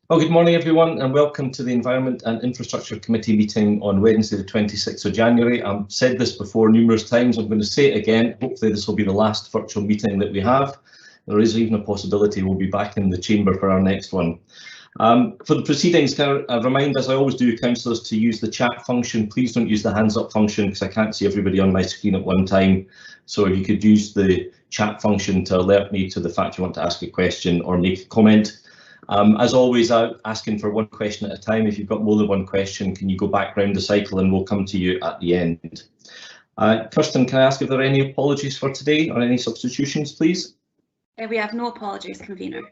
Well, good morning everyone and welcome to the Environment and Infrastructure Committee meeting on Wednesday the 26th of January. I've said this before numerous times, I'm going to say it again. Hopefully this will be the last virtual meeting that we have. There is even a possibility we'll be back in the chamber for our next one. For the proceedings, can I remind, as I always do, councillors to use the chat function. Please don't use the hands up function because I can't see everybody on my screen at one time. So if you could use the chat function to alert me to the fact you want to ask a question or make a comment. As always, I'm asking for one question at a time. If you've got more than one question, can you go back round the cycle and we'll come to you at the end. Kirsten, can I ask if there are any apologies for today or any substitutions, please? We have no apologies, convener.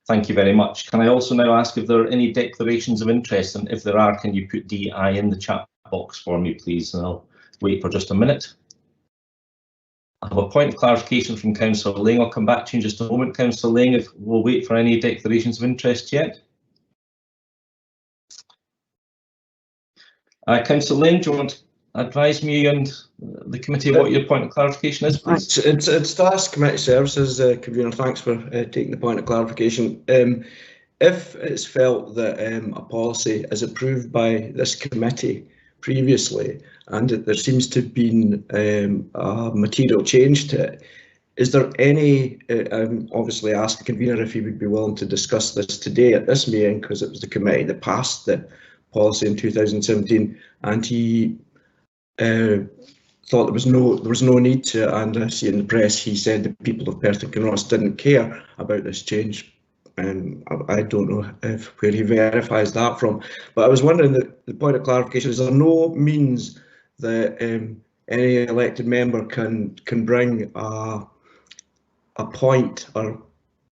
Thank you very much. Can I also now ask if there are any declarations of interest, and if there are, can you put DI in the chat box for me, please? And I'll wait for just a minute. I have a point of clarification from Councillor Ling. I'll come back to you in just a moment, Councillor Ling, if we'll wait for any declarations of interest yet. Councillor Ling, do you want to advise me and the committee what your point of clarification is, please? It's to ask Committee Services, Convener, thanks for taking the point of clarification. If it's felt that a policy is approved by this committee previously and there seems to have been a material change to it, is there any, obviously ask the convener if he would be willing to discuss this today at this meeting, because it was the committee that passed the policy in 2017 and he thought there was no need to, and I see in the press he said the people of Perth and Kinross didn't care about this change. I don't know where he verifies that from, but I was wondering that the point of clarification is there no means that any elected member can bring a point or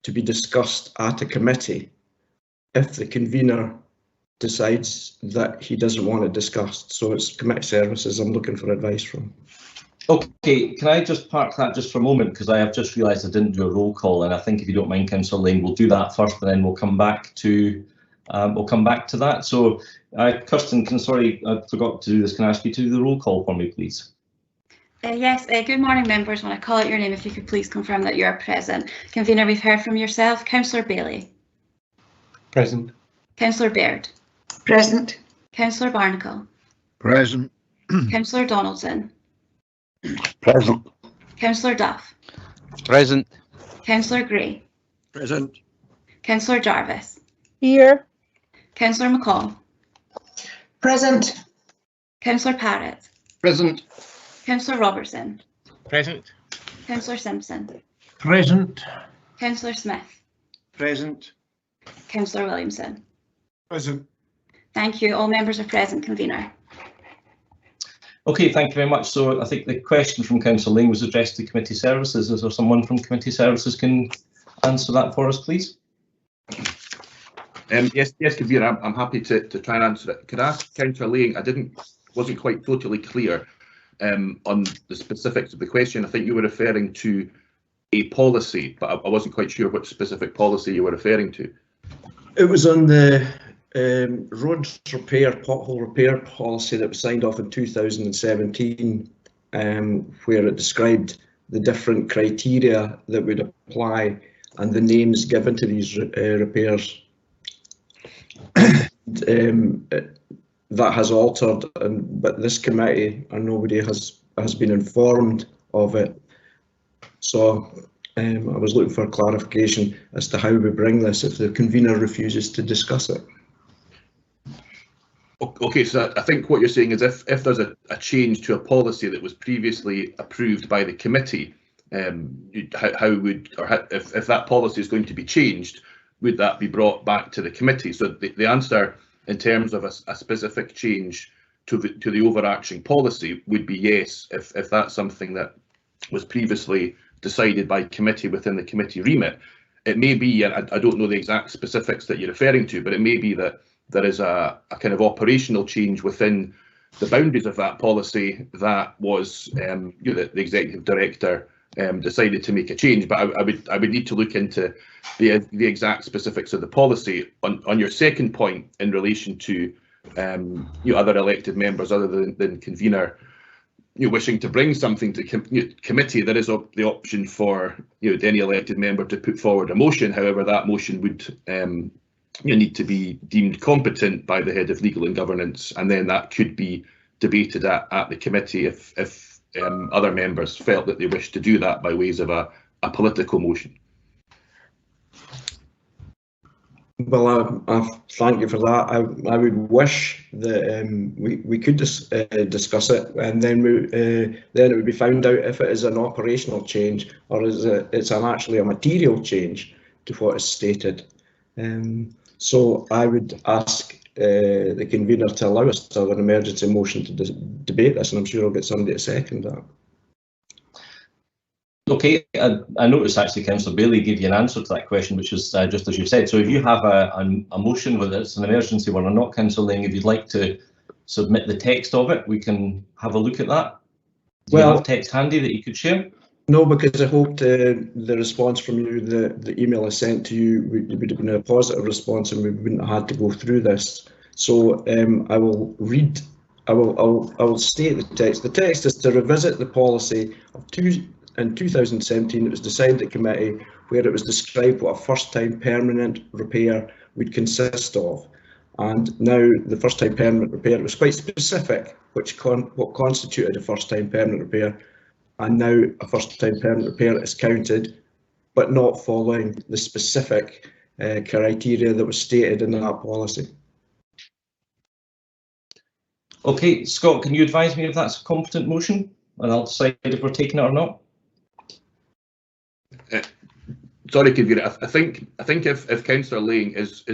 to be discussed at a committee if the convener decides that he doesn't want it discussed. So it's Committee Services I'm looking for advice from. Okay, can I just park that just for a moment, because I have just realised I didn't do a roll call, and I think if you don't mind, Councillor Lane, we'll do that first, and then we'll come back to that. So, Kirsten, sorry, I forgot to do this. Can I ask you to do the roll call for me, please? Yes, good morning, members. When I call out your name, if you could please confirm that you are present. Convener, we've heard from yourself. Councillor Bailey. Present. Councillor Baird. Present. Councillor Barnacle. Present. Councillor Donaldson. Present. Councillor Duff. Present. Councillor Gray. Present. Councillor Jarvis. Here. Councillor McCall. Present. Councillor Parrott. Present. Councillor Robertson. Present. Councillor Simpson. Present. Councillor Smith. Present. Councillor Williamson. Present. Thank you. All members are present, convener. Okay, thank you very much. So I think the question from Councillor Ling was addressed to Committee Services. Is there someone from Committee Services can answer that for us, please? Yes, Convener, I'm happy to try and answer it. Could I ask Councillor Ling, wasn't quite totally clear on the specifics of the question. I think you were referring to a policy, but I wasn't quite sure what specific policy you were referring to. It was on the road repair, pothole repair policy that was signed off in 2017, where it described the different criteria that would apply and the names given to these repairs. That has altered, but this committee and nobody has been informed of it. So I was looking for clarification as to how we bring this if the convener refuses to discuss it. Okay, so I think what you're saying is if there's a change to a policy that was previously approved by the committee, if that policy is going to be changed, would that be brought back to the committee? So the answer in terms of a specific change to the overarching policy would be yes, if that's something that was previously decided by committee within the committee remit. It may be, and I don't know the exact specifics that you're referring to, but it may be that there is a kind of operational change within the boundaries of that policy that was the executive director decided to make a change. But I would need to look into the exact specifics of the policy. On your second point in relation to other elected members other than convener you're wishing to bring something to committee, there is the option for any elected member to put forward a motion. However, that motion would need to be deemed competent by the head of legal and governance, and then that could be debated at the committee if other members felt that they wished to do that by ways of a political motion. Well, I thank you for that. I would wish that we could discuss it, and then it would be found out if it is an operational change or it's actually a material change to what is stated. So I would ask the convener to allow us to have an emergency motion to debate this, and I'm sure I'll get somebody to second that. Okay, I noticed actually Councillor Bailey gave you an answer to that question, which is just as you said. So if you have a motion, whether it's an emergency one or not, Councillor Ling, if you'd like to submit the text of it, we can have a look at that. Do you have text handy that you could share? No, because I hoped the response from you, the email I sent to you, would have been a positive response, and we wouldn't have had to go through this. So I will read. I will state the text. The text is to revisit the policy of in 2017, it was decided at committee where it was described what a first-time permanent repair would consist of. And now the first-time permanent repair was quite specific, what constituted a first-time permanent repair. And now a first-time permanent repair is counted, but not following the specific criteria that was stated in that policy. Okay, Scott, can you advise me if that's a competent motion, and I'll decide if we're taking it or not? Sorry, Convener. I think if Councillor Laying is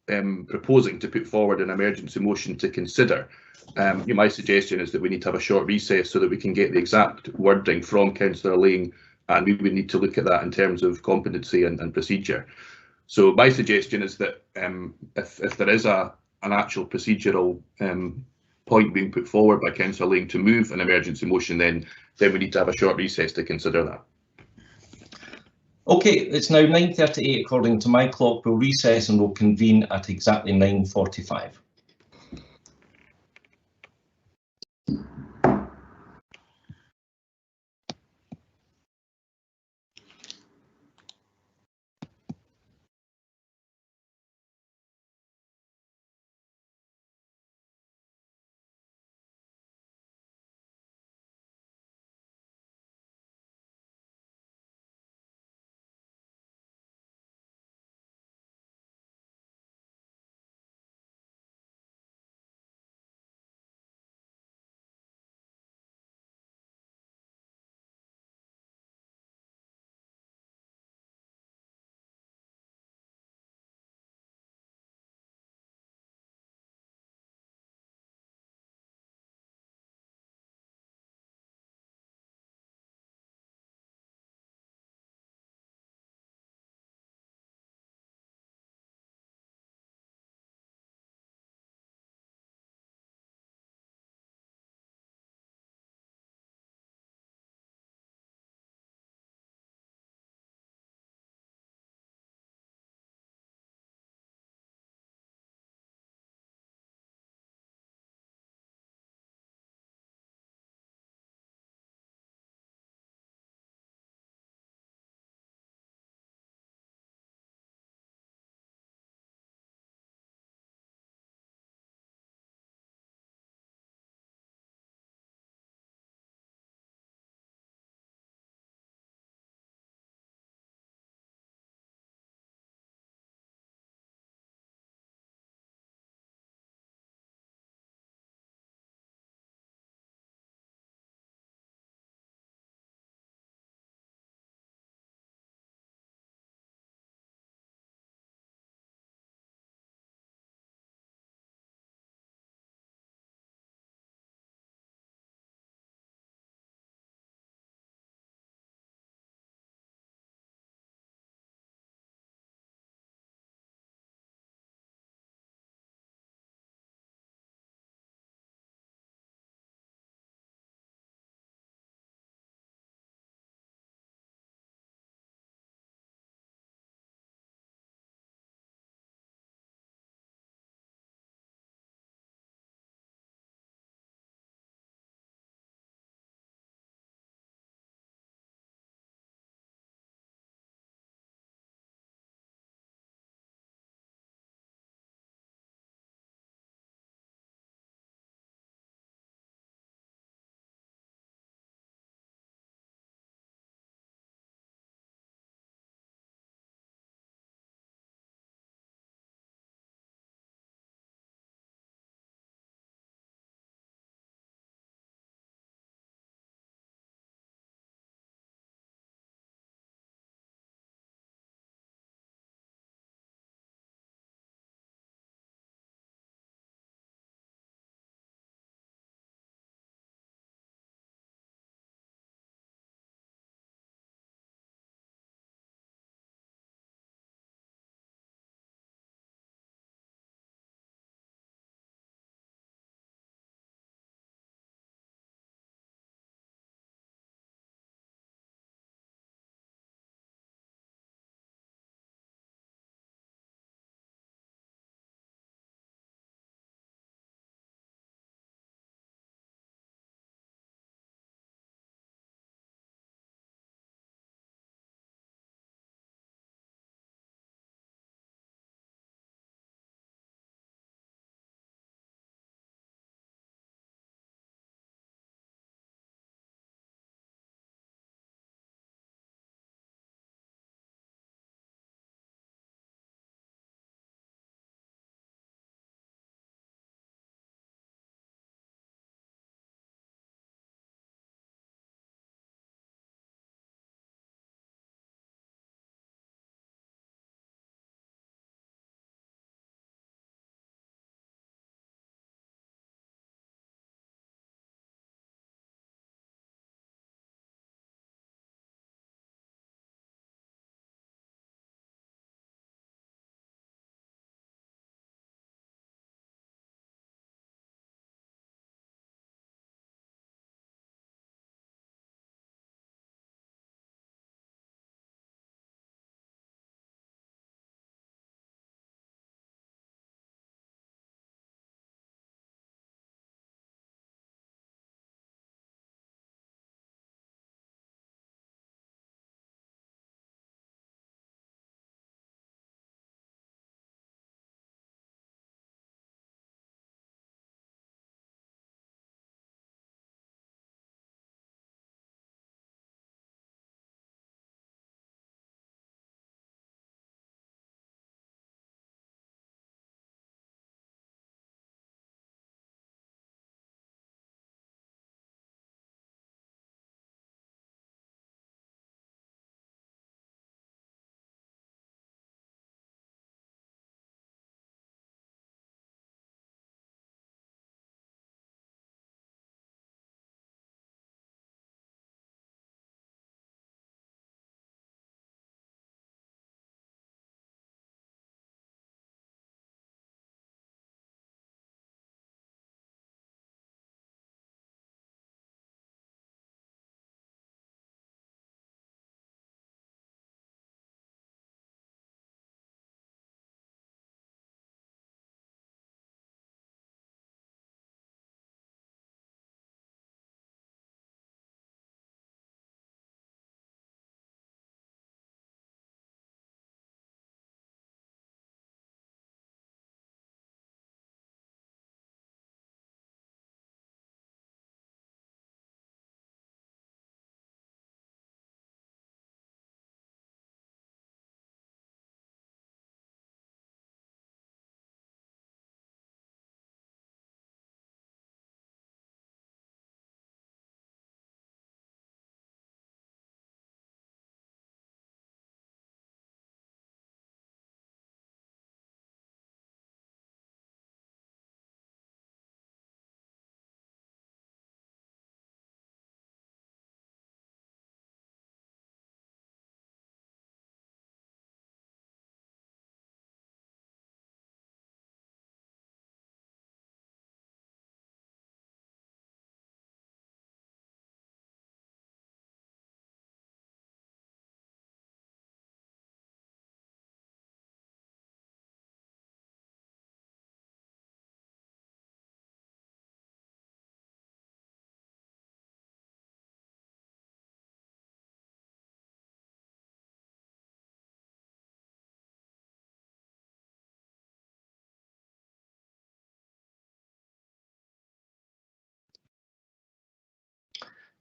proposing to put forward an emergency motion to consider, my suggestion is that we need to have a short recess so that we can get the exact wording from Councillor Laying, and we would need to look at that in terms of competency and procedure. So my suggestion is that if there is an actual procedural point being put forward by Councillor Laying to move an emergency motion, then we need to have a short recess to consider that. Okay, it's now 9:38 according to my clock. We'll recess and we'll convene at exactly 9:45.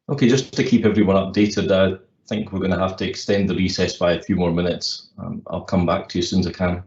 Okay, just to keep everyone updated, I think we're going to have to extend the recess by a few more minutes. I'll come back to you as soon as I can.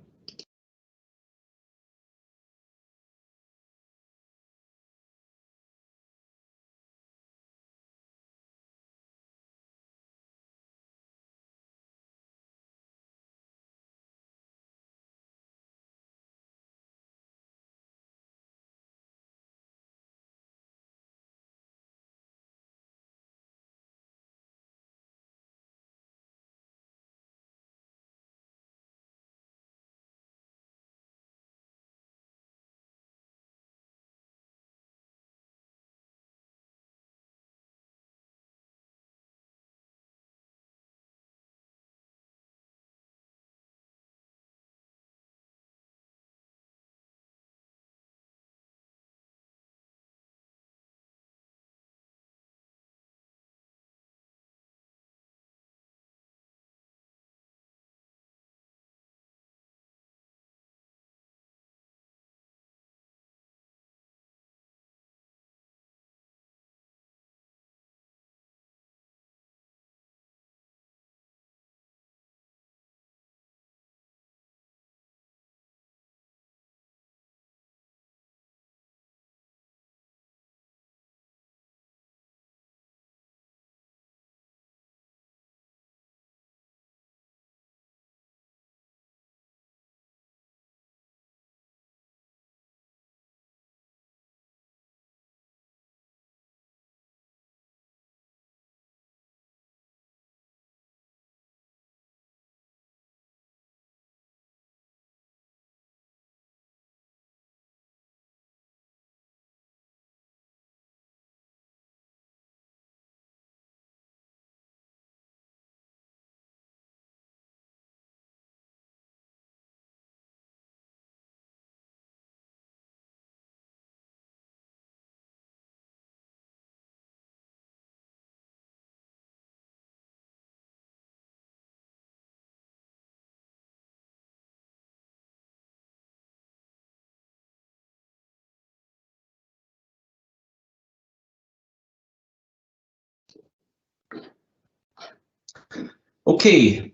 Okay,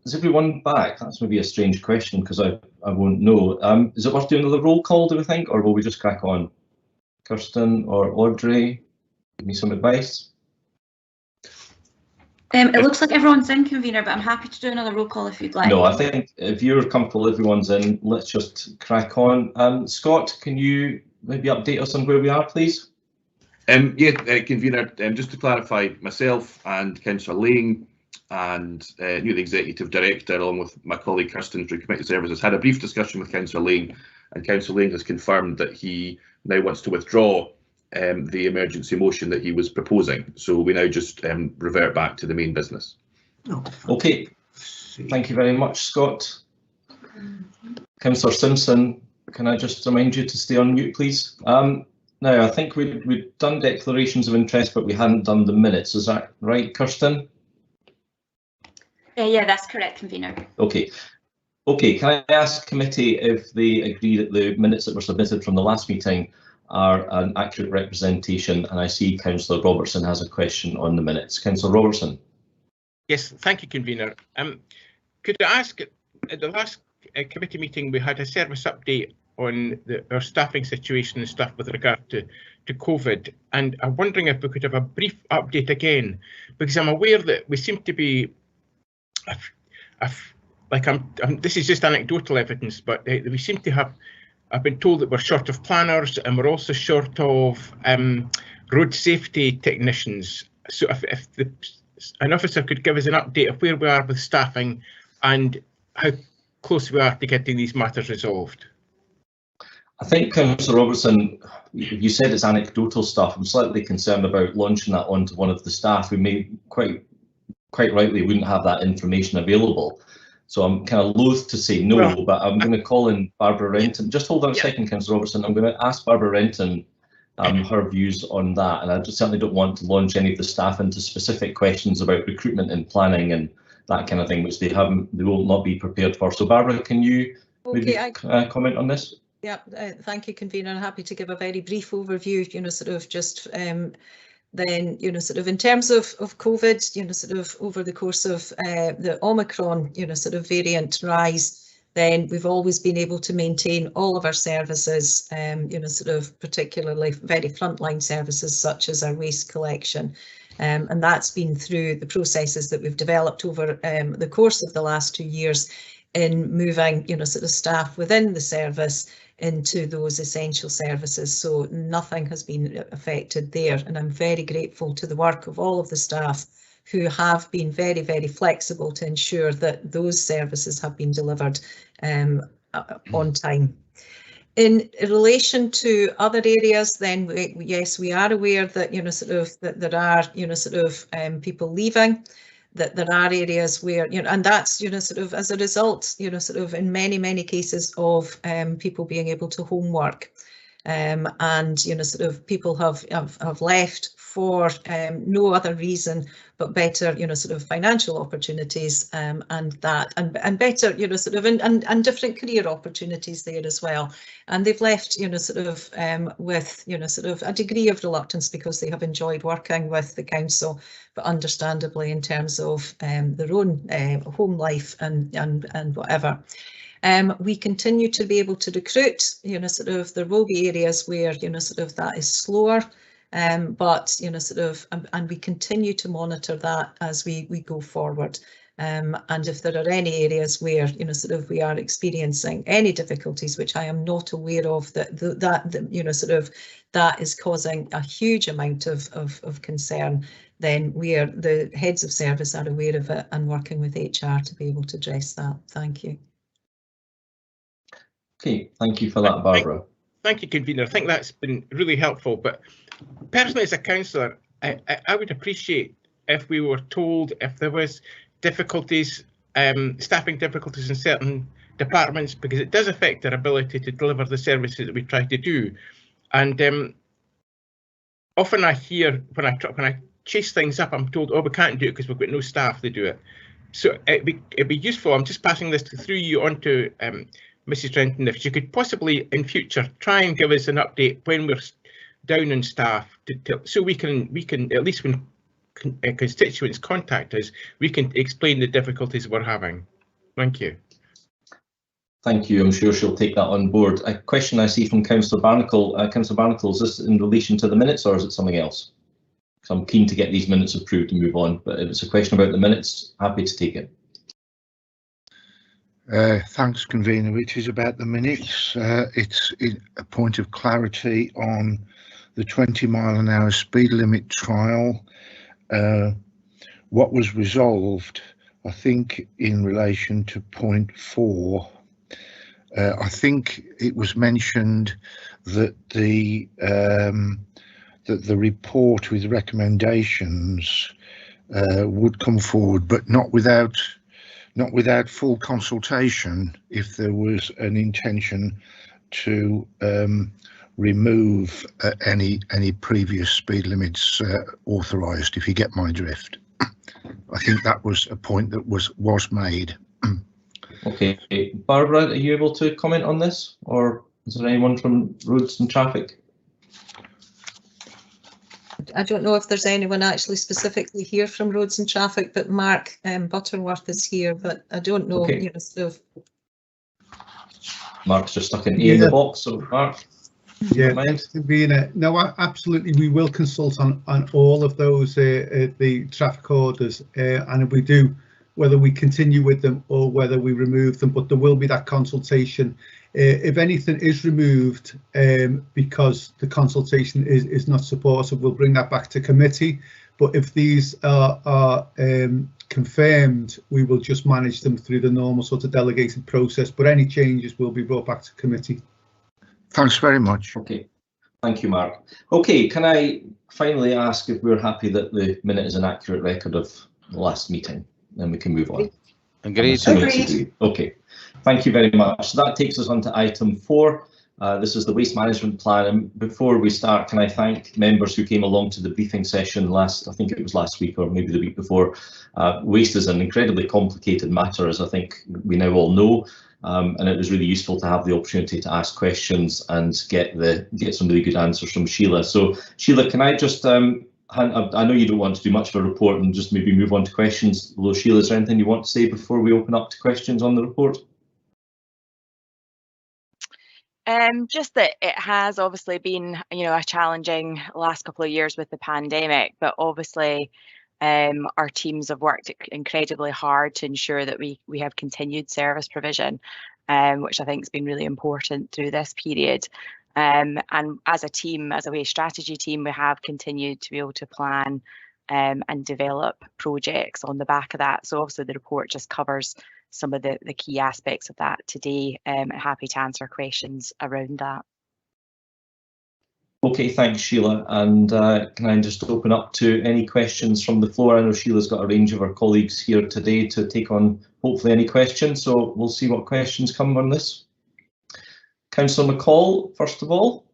is everyone back? That's maybe a strange question because I won't know. Is it worth doing another roll call, do we think, or will we just crack on? Kirsten or Audrey, give me some advice. It looks like everyone's in, convener, but I'm happy to do another roll call if you'd like. No, I think if you're comfortable, everyone's in, let's just crack on. Scott, can you maybe update us on where we are, please? Convener, just to clarify, myself and Councillor Lane and the Executive Director, along with my colleague Kirsten from Committee Services, had a brief discussion with Councillor Lane, and Councillor Lane has confirmed that he now wants to withdraw the emergency motion that he was proposing. So we now just revert back to the main business. Okay, thank you very much, Scott. Councillor Simpson, can I just remind you to stay on mute, please? Now, I think we'd done declarations of interest, but we hadn't done the minutes. Is that right, Kirsten? Yeah, that's correct, convener. Okay. Okay, can I ask committee if they agree that the minutes that were submitted from the last meeting are an accurate representation? And I see Councillor Robertson has a question on the minutes. Councillor Robertson. Yes, thank you, convener. Could I ask, at the last committee meeting, we had a service update on our staffing situation and stuff with regard to COVID, and I'm wondering if we could have a brief update again, because I'm aware that we seem to be, this is just anecdotal evidence, but we seem to have, I've been told that we're short of planners and we're also short of road safety technicians. So if an officer could give us an update of where we are with staffing and how close we are to getting these matters resolved. I think, Councillor Robertson, you said it's anecdotal stuff. I'm slightly concerned about launching that onto one of the staff who may quite rightly wouldn't have that information available. So I'm kind of loath to say no, well, but I'm going to call in Barbara Renton. Just hold on a second, Councillor Robertson. I'm going to ask Barbara Renton her views on that, and I just certainly don't want to launch any of the staff into specific questions about recruitment and planning and that kind of thing, which they will not be prepared for. So Barbara, can you maybe comment on this? Yeah, thank you, convener. I'm happy to give a very brief overview, sort of just then, you know, sort of in terms of COVID, you know, sort of over the course of the Omicron, you know, sort of variant rise, then we've always been able to maintain all of our services, you know, sort of particularly very frontline services such as our waste collection. And that's been through the processes that we've developed over the course of the last 2 years in moving, you know, sort of staff within the service into those essential services. So nothing has been affected there. And I'm very grateful to the work of all of the staff who have been very, very flexible to ensure that those services have been delivered on time. In relation to other areas, then yes, we are aware that, you know, sort of that there are, you know, sort of people leaving, that there are areas where, you know, and that's, you know, sort of as a result, you know, sort of in many cases of people being able to homework. And, you know, sort of people have left for no other reason but better, you know, sort of financial opportunities and better, you know, sort of and different career opportunities there as well. And they've left, you know, sort of with, you know, sort of a degree of reluctance because they have enjoyed working with the council, but understandably in terms of their own home life and whatever. We continue to be able to recruit, you know, sort of there will be areas where, you know, sort of that is slower, but, you know, sort of, and we continue to monitor that as we go forward. And if there are any areas where, you know, sort of we are experiencing any difficulties, which I am not aware of, that you know, sort of that is causing a huge amount of concern, then the heads of service are aware of it and working with HR to be able to address that. Thank you. Okay, thank you for that, Barbara. Thank you, Convener. I think that's been really helpful. But personally, as a councillor, I would appreciate if we were told if there was difficulties, staffing difficulties in certain departments, because it does affect our ability to deliver the services that we try to do. And often I hear when I chase things up, I'm told, oh, we can't do it because we've got no staff to do it. So it'd be useful. I'm just passing this through you onto Mrs. Renton, if you could possibly in future try and give us an update when we're down on staff, so we can at least when constituents contact us, we can explain the difficulties we're having. Thank you. Thank you. I'm sure she'll take that on board. A question I see from Councillor Barnacle. Councillor Barnacle, is this in relation to the minutes or is it something else? Because I'm keen to get these minutes approved and move on, but if it's a question about the minutes, happy to take it. Thanks, Convener. It is about the minutes. It's a point of clarity on the 20-mile-an-hour speed limit trial. What was resolved, I think, in relation to point 4, I think it was mentioned that the report with recommendations would come forward, but not without full consultation if there was an intention to remove any previous speed limits authorised, if you get my drift. I think that was a point that was made. Okay, Barbara, are you able to comment on this, or is there anyone from Roads and Traffic? I don't know if there's anyone actually specifically here from Roads and Traffic, but Mark Butterworth is here, but I don't know, okay. You know, sort of. Mark's just stuck an E in the box, so Mark. Yeah, no, absolutely. We will consult on all of those the traffic orders, and if we do, whether we continue with them or whether we remove them, but there will be that consultation. If anything is removed because the consultation is not supportive, we'll bring that back to committee. But if these are confirmed, we will just manage them through the normal sort of delegated process. But any changes will be brought back to committee. Thanks very much. Okay, thank you, Mark. Okay, can I finally ask if we're happy that the minute is an accurate record of the last meeting? Then we can move on. Agreed. Okay, thank you very much. So that takes us on to item 4. This is the waste management plan. And before we start, can I thank members who came along to the briefing session I think it was last week or maybe the week before. Waste is an incredibly complicated matter, as I think we now all know. And it was really useful to have the opportunity to ask questions and get some really good answers from Sheila. So Sheila, can I just I know you don't want to do much of a report and just maybe move on to questions. Although, Sheila, is there anything you want to say before we open up to questions on the report? Just that it has obviously been, a challenging last couple of years with the pandemic, but obviously our teams have worked incredibly hard to ensure that we have continued service provision, which I think has been really important through this period. And as a team, as a waste strategy team, we have continued to be able to plan and develop projects on the back of that. So obviously the report just covers some of the key aspects of that today. I'm happy to answer questions around that. Okay, thanks, Sheila. And can I just open up to any questions from the floor? I know Sheila's got a range of our colleagues here today to take on hopefully any questions, so we'll see what questions come on this. Councillor McCall, first of all.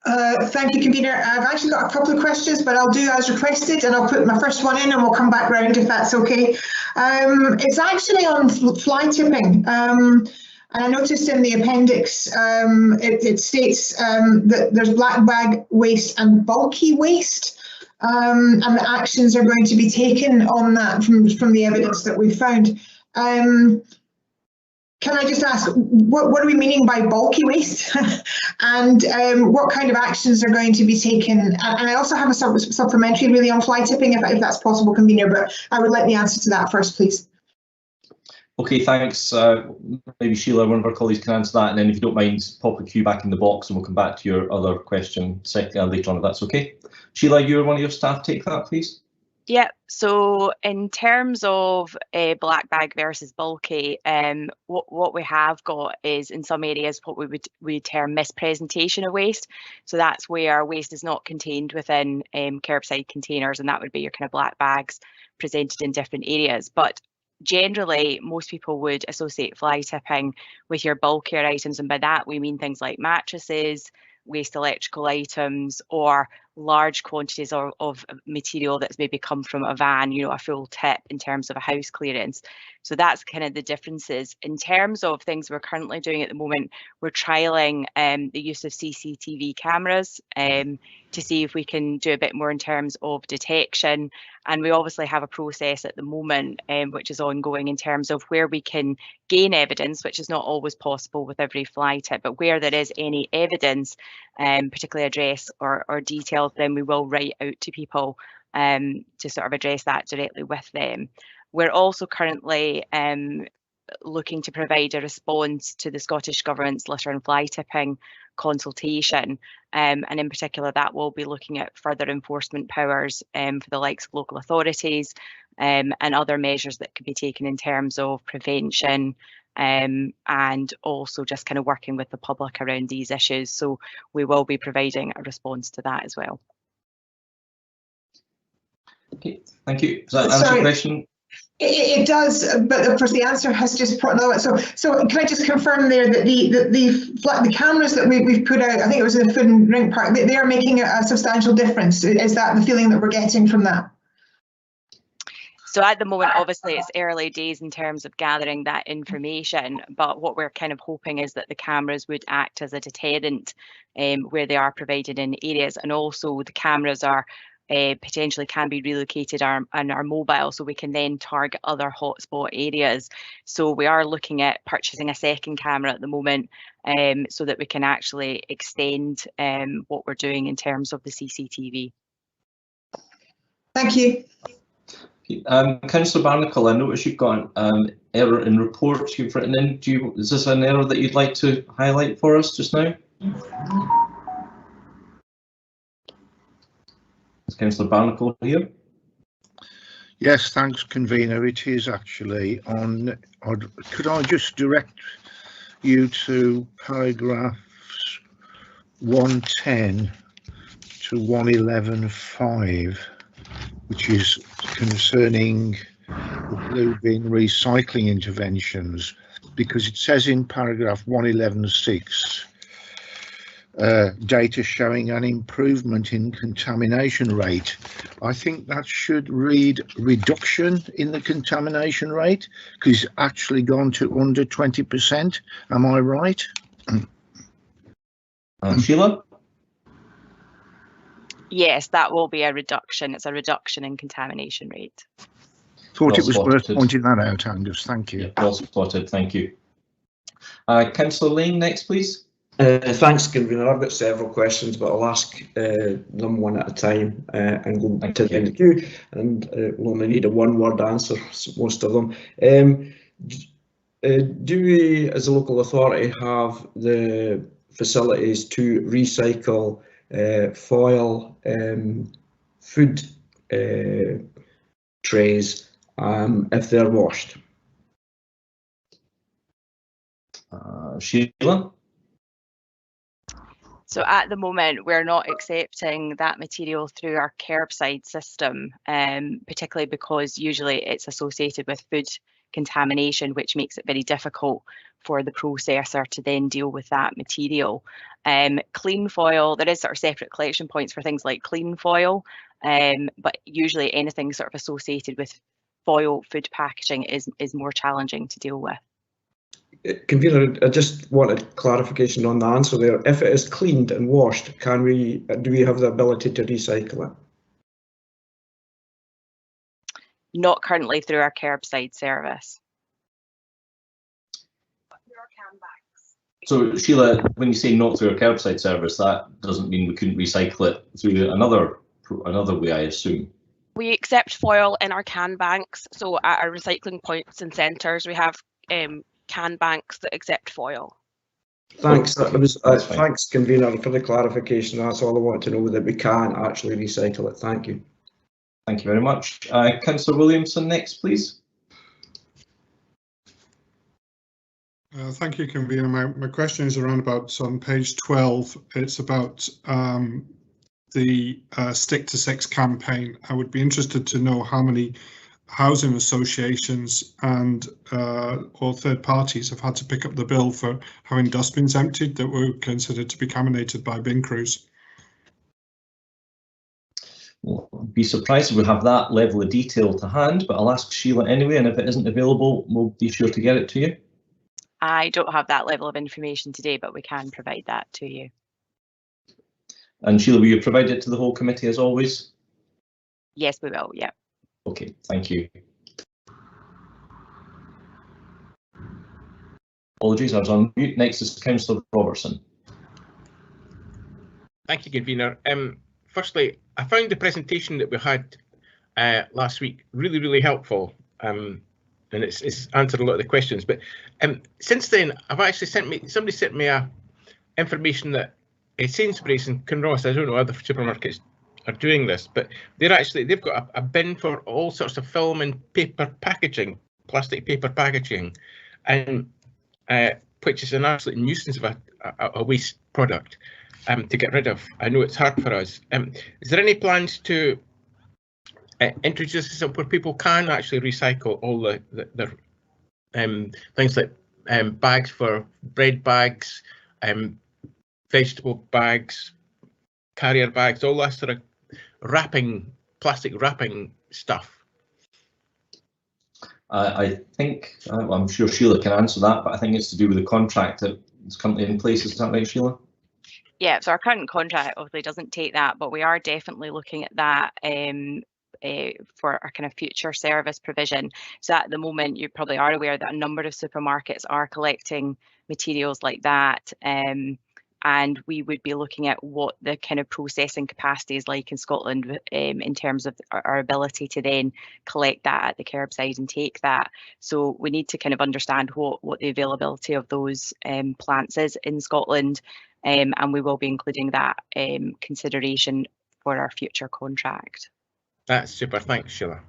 Thank you, convener. I've actually got a couple of questions, but I'll do as requested, and I'll put my first one in and we'll come back round if that's okay. It's actually on fly tipping. And I noticed in the appendix it states that there's black bag waste and bulky waste, and the actions are going to be taken on that from the evidence that we've found. Can I just ask, what are we meaning by bulky waste, and what kind of actions are going to be taken? And I also have a supplementary really on fly tipping, if that's possible, convener, but I would like the answer to that first, please. Okay, thanks. Maybe Sheila, one of our colleagues, can answer that, and then if you don't mind, pop a cue back in the box and we'll come back to your other question later on, if that's okay. Sheila, you're one of your staff, take that, please. Yeah, so in terms of black bag versus bulky, what we have got is in some areas what we term mispresentation of waste. So that's where waste is not contained within curbside containers, and that would be your kind of black bags presented in different areas. But generally, most people would associate fly tipping with your bulkier items, and by that we mean things like mattresses, waste electrical items, or large quantities of material that's maybe come from a van, a full tip in terms of a house clearance. So that's kind of the differences. In terms of things we're currently doing at the moment, we're trialling the use of CCTV cameras to see if we can do a bit more in terms of detection. And we obviously have a process at the moment which is ongoing in terms of where we can gain evidence, which is not always possible with every fly tip, but where there is any evidence, particularly address or detailed, then we will write out to people to sort of address that directly with them. We're also currently looking to provide a response to the Scottish Government's litter and fly tipping consultation, and in particular that will be looking at further enforcement powers for the likes of local authorities and other measures that could be taken in terms of prevention, and also just kind of working with the public around these issues. So we will be providing a response to that as well. Okay, thank you. Does that answer your question? It does, but of course the answer has just put no. So can I just confirm there that the cameras that we've put out, I think it was in the Food and Drink Park, they are making a substantial difference. Is that the feeling that we're getting from that? So at the moment, obviously, it's early days in terms of gathering that information, but what we're kind of hoping is that the cameras would act as a deterrent where they are provided in areas, and also the cameras are potentially can be relocated and are mobile, so we can then target other hotspot areas. So we are looking at purchasing a second camera at the moment so that we can actually extend what we're doing in terms of the CCTV. Thank you. Councillor Barnacle, I notice you've got an error in reports you've written in. Is this an error that you'd like to highlight for us just now? Is Councillor Barnacle here? Yes, thanks, convener. It is actually on. Could I just direct you to paragraphs 110 to 111.5, which is concerning the blue bin recycling interventions, because it says in paragraph 111.6 data showing an improvement in contamination rate. I think that should read reduction in the contamination rate, because it's actually gone to under 20%. Am I right? Sheila? Yes, that will be a reduction. It's a reduction in contamination rate. Thought Well it was worth spotted. pointing that out, Angus. Thank you. Yeah, well spotted, thank you. Councillor Lane, next, please. Thanks, Convener. I've got several questions, but I'll ask them one at a time and go Thank to you. the queue. And we'll only need a one-word answer, most of them. Do we, as a local authority, have the facilities to recycle foil food trays if they're washed? Sheila? So at the moment, we're not accepting that material through our curbside system, particularly because usually it's associated with food contamination, which makes it very difficult for the processor to then deal with that material. Clean foil, there is sort of separate collection points for things like clean foil, but usually anything sort of associated with foil food packaging is more challenging to deal with. Convener, I just wanted clarification on the answer there. If it is cleaned and washed, do we have the ability to recycle it? Not currently through our curbside service. So Sheila, when you say not through our curbside service, that doesn't mean we couldn't recycle it through another way, I assume. We accept foil in our can banks. So at our recycling points and centres, we have can banks that accept foil. Thanks. Thanks, Convener, for the clarification. That's all I want to know, that we can actually recycle it. Thank you. Thank you very much. Councillor Williamson, next, please. Thank you, Convener. My question is around about on page 12. It's about the Stick to 6 campaign. I would be interested to know how many housing associations and or third parties have had to pick up the bill for having dustbins emptied that were considered to be contaminated by bin crews. Well, I'd be surprised if we have that level of detail to hand, but I'll ask Sheila anyway, and if it isn't available, we'll be sure to get it to you. I don't have that level of information today, but we can provide that to you. And Sheila, will you provide it to the whole committee as always? Yes, we will, yeah. Okay, thank you. Apologies, I was on mute. Next is Councillor Robertson. Thank you, Convener. Firstly, I found the presentation that we had last week really helpful, and it's answered a lot of the questions. But since then, I've actually somebody sent me information that Sainsbury's and Kinross, I don't know other supermarkets are doing this, but they've got a bin for all sorts of film and paper packaging, plastic paper packaging, and which is an absolute nuisance of a waste product to get rid of. I know it's hard for us. Is there any plans to introduce something where people can actually recycle all the things like bags for bread bags, vegetable bags, carrier bags, all that sort of plastic wrapping stuff? I think, I'm sure Sheila can answer that, but I think it's to do with the contract that is currently in place. Is that right, Sheila? Yeah, so our current contract obviously doesn't take that, but we are definitely looking at that for our kind of future service provision. So at the moment, you probably are aware that a number of supermarkets are collecting materials like that. And we would be looking at what the kind of processing capacity is like in Scotland in terms of our ability to then collect that at the curbside and take that. So we need to kind of understand what the availability of those plants is in Scotland, and we will be including that consideration for our future contract. That's super. Thanks, Sheila.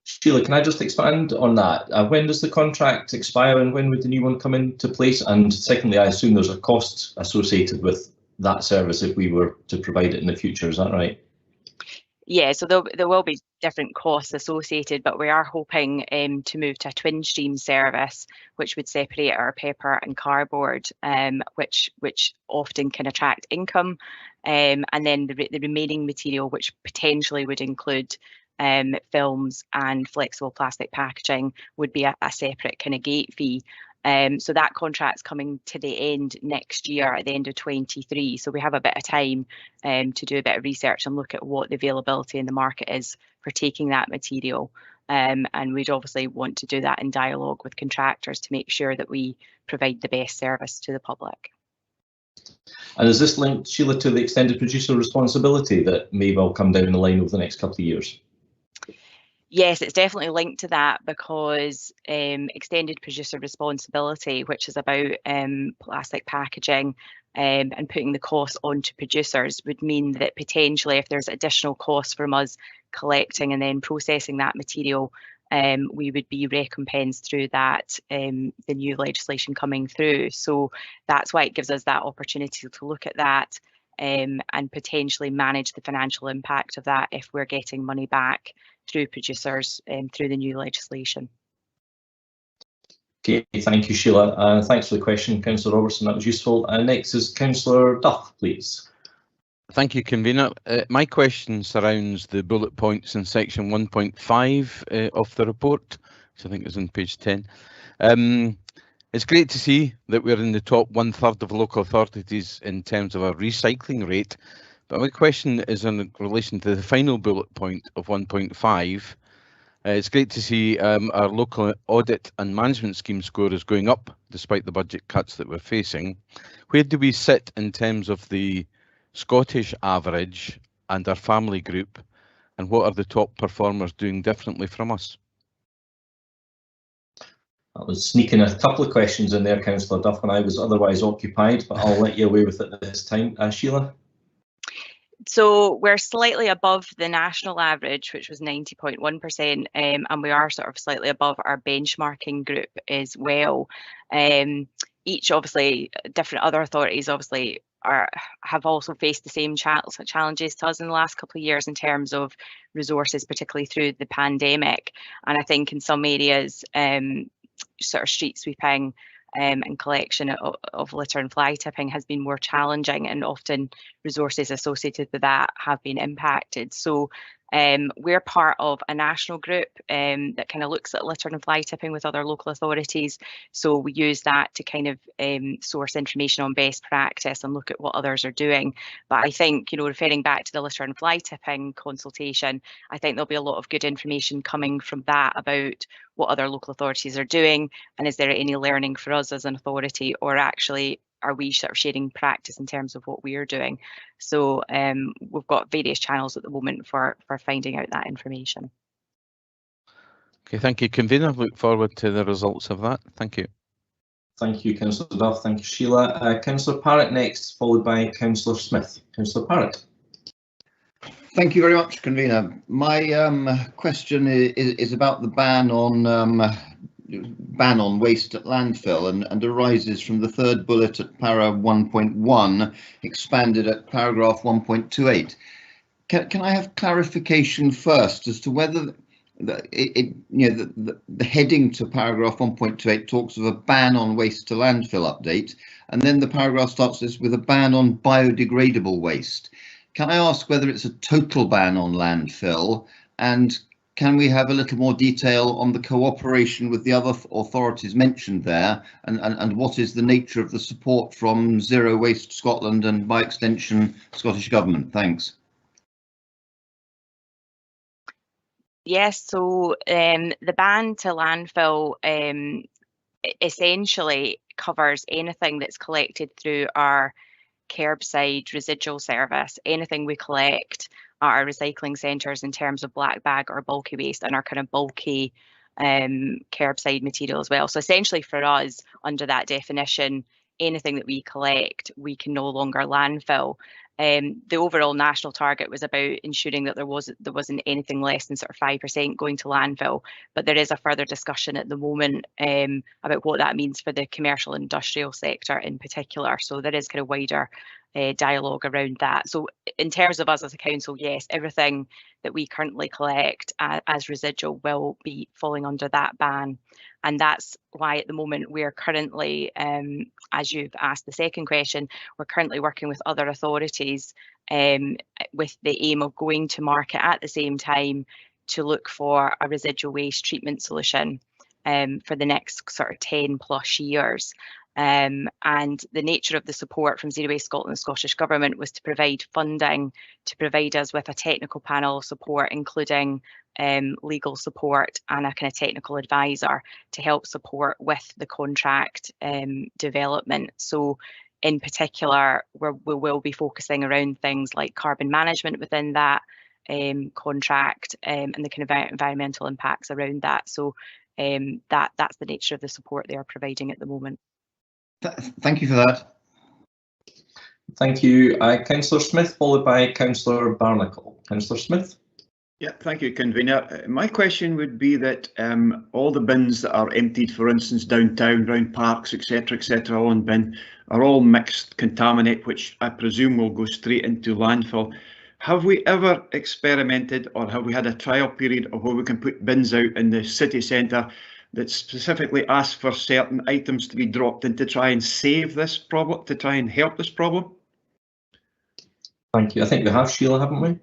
Sheila, can I just expand on that? When does the contract expire and when would the new one come into place? And secondly, I assume there's a cost associated with that service if we were to provide it in the future, is that right? Yeah, so there will be different costs associated, but we are hoping to move to a twin stream service, which would separate our paper and cardboard, which often can attract income, and then the remaining material, which potentially would include films and flexible plastic packaging, would be a separate kind of gate fee. So that contract's coming to the end next year at the end of 23. So we have a bit of time to do a bit of research and look at what the availability in the market is for taking that material. And we'd obviously want to do that in dialogue with contractors to make sure that we provide the best service to the public. And is this linked, Sheila, to the extended producer responsibility that may well come down the line over the next couple of years? Yes, it's definitely linked to that, because extended producer responsibility, which is about plastic packaging and putting the cost onto producers, would mean that potentially if there's additional costs from us collecting and then processing that material, we would be recompensed through that, the new legislation coming through. So that's why it gives us that opportunity to look at that and potentially manage the financial impact of that if we're getting money back through producers through the new legislation. Okay, thank you, Sheila. Thanks for the question, Councillor Robertson. That was useful. Next is Councillor Duff, please. Thank you, Convener. My question surrounds the bullet points in section 1.5 of the report, which I think is on page 10. It's great to see that we're in the top 1/3 of local authorities in terms of our recycling rate, but my question is in relation to the final bullet point of 1.5. It's great to see our local audit and management scheme score is going up despite the budget cuts that we're facing. Where do we sit in terms of the Scottish average and our family group, and what are the top performers doing differently from us? I was sneaking a couple of questions in there, Councillor Duff, when I was otherwise occupied, but I'll let you away with it this time. Sheila? So we're slightly above the national average, which was 90.1%, and we are sort of slightly above our benchmarking group as well. Each, obviously, different other authorities obviously have also faced the same challenges to us in the last couple of years in terms of resources, particularly through the pandemic. And I think in some areas, sort of street sweeping and collection of litter and fly tipping has been more challenging, and often resources associated with that have been impacted. So we're part of a national group that kind of looks at litter and fly tipping with other local authorities. So we use that to kind of source information on best practice and look at what others are doing. But I think, you know, referring back to the litter and fly tipping consultation, I think there'll be a lot of good information coming from that about what other local authorities are doing, and is there any learning for us as an authority, or actually are we sort of sharing practice in terms of what we're doing? So we've got various channels at the moment for finding out that information. Okay, thank you, Convener. Look forward to the results of that. Thank you. Thank you, Councillor Duff. Thank you, Sheila. Councillor Parrott next, followed by Councillor Smith. Councillor Parrott. Thank you very much, Convener. My question is about the ban on waste at landfill and arises from the third bullet at para 1.1, expanded at paragraph 1.28. Can I have clarification first as to whether the heading to paragraph 1.28 talks of a ban on waste to landfill update, and then the paragraph starts with a ban on biodegradable waste. Can I ask whether it's a total ban on landfill, and can we have a little more detail on the cooperation with the other authorities mentioned there, and what is the nature of the support from Zero Waste Scotland and, by extension, Scottish Government? Thanks. Yes, so the ban to landfill essentially covers anything that's collected through our curbside residual service, anything we collect at our recycling centres in terms of black bag or bulky waste, and our kind of bulky curbside material as well. So essentially for us, under that definition, anything that we collect, we can no longer landfill. The overall national target was about ensuring that there wasn't anything less than sort of 5% going to landfill, but there is a further discussion at the moment about what that means for the commercial industrial sector in particular. So there is kind of wider dialogue around that. So in terms of us as a council, yes, everything that we currently collect as residual will be falling under that ban. And that's why at the moment we're currently, as you've asked the second question, we're currently working with other authorities with the aim of going to market at the same time to look for a residual waste treatment solution. for the next sort of 10+ years. And the nature of the support from Zero Waste Scotland and the Scottish Government was to provide funding to provide us with a technical panel of support, including legal support and a kind of technical advisor to help support with the contract development. So in particular, we will be focusing around things like carbon management within that contract and the kind of environmental impacts around that. So that's the nature of the support they are providing at the moment. Thank you for that. Thank you, Councillor Smith, followed by Councillor Barnacle. Councillor Smith. Yeah, thank you, Convener. My question would be that all the bins that are emptied, for instance, downtown, round parks, etc., all in bin, are all mixed contaminate, which I presume will go straight into landfill. Have we ever experimented, or have we had a trial period of where we can put bins out in the city centre that specifically ask for certain items to be dropped in to try and save this problem, to try and help this problem? Thank you. I think we have, Sheila, haven't we?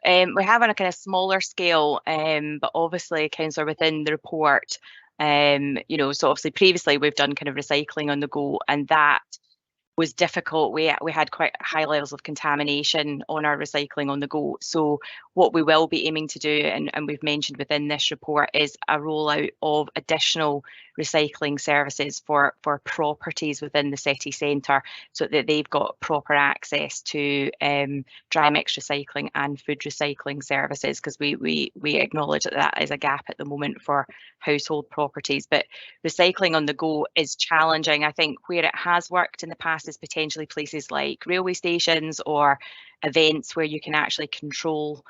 We have on a kind of smaller scale, but obviously, Councillor, within the report, you know, so obviously previously we've done kind of recycling on the go, and that was difficult. We had quite high levels of contamination on our recycling on the go. So what we will be aiming to do, and we've mentioned within this report, is a rollout of additional recycling services for properties within the city centre, so that they've got proper access to dry mix recycling and food recycling services, because we acknowledge that that is a gap at the moment for household properties. But recycling on the go is challenging. I think where it has worked in the past is potentially places like railway stations or events where you can actually control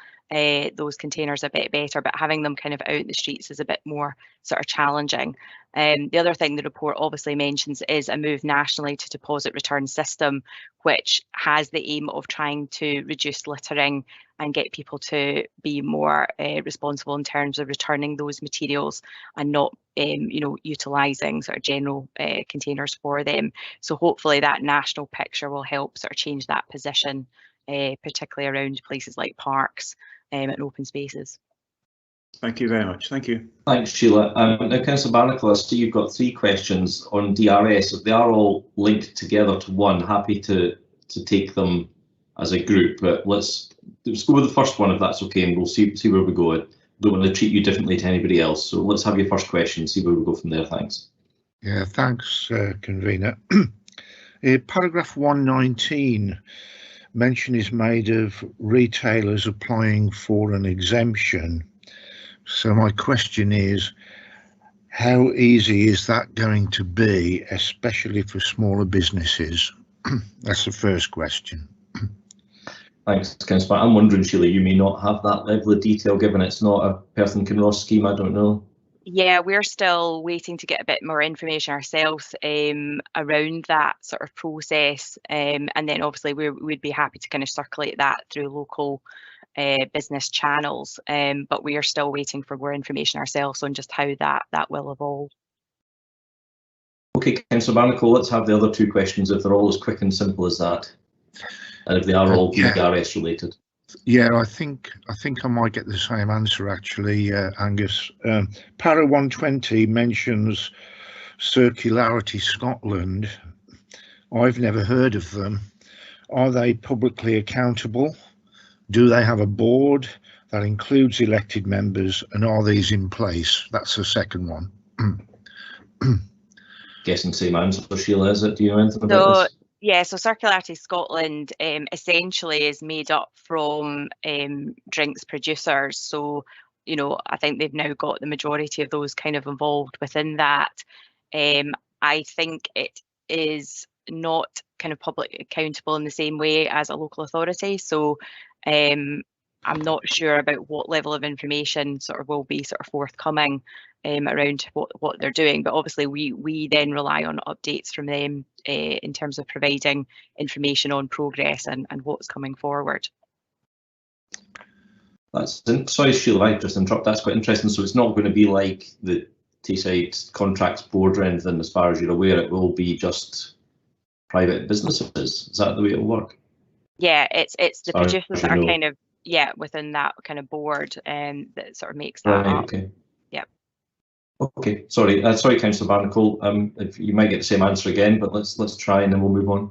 those containers a bit better, but having them kind of out in the streets is a bit more sort of challenging. The other thing the report obviously mentions is a move nationally to deposit return system, which has the aim of trying to reduce littering and get people to be more responsible in terms of returning those materials and not, you know, utilising sort of general containers for them. So hopefully that national picture will help sort of change that position, particularly around places like parks and open spaces. Thank you very much. Thank you. Thanks, Sheila. Now, Councillor Barnacle, I see you've got 3 questions on DRS. They are all linked together to one. Happy to take them as a group, but let's go with the first one if that's okay, and we'll see where we go. I don't want to treat you differently to anybody else, so let's have your first question, see where we go from there. Thanks. Yeah, thanks, Convener. Paragraph 119, mention is made of retailers applying for an exemption. So my question is, how easy is that going to be, especially for smaller businesses? That's the first question. Thanks, Councillor. I'm wondering, Sheila, you may not have that level of detail given it's not a Perth and Kinross scheme. I don't know. Yeah, we're still waiting to get a bit more information ourselves around that sort of process, and then obviously we'd be happy to kind of circulate that through local business channels, but we are still waiting for more information ourselves on just how that will evolve. Okay, Councillor Barnacle, let's have the other 2 questions if they're all as quick and simple as that, and if they are all DRS related. Yeah, I think I might get the same answer actually, Angus. Para 120 mentions Circularity Scotland. I've never heard of them. Are they publicly accountable? Do they have a board that includes elected members, and are these in place? That's the second one. Guessing same answer, Sheila, is it? Do you know anything about this? Yeah, so Circularity Scotland essentially is made up from drinks producers. So, you know, I think they've now got the majority of those kind of involved within that. I think it is not kind of public accountable in the same way as a local authority. So I'm not sure about what level of information sort of will be sort of forthcoming around what they're doing, but obviously we then rely on updates from them in terms of providing information on progress and what's coming forward. Sorry, Sheila, I just interrupt. That's quite interesting. So it's not going to be like the Teesside Contracts Board or anything, as far as you're aware. It will be just private businesses. Is that the way it will work? Yeah, it's the producers that are kind of within that kind of board that sort of makes that up. Okay. Yeah. Okay, sorry, Councillor Barnacle. If you might get the same answer again, but let's try and then we'll move on.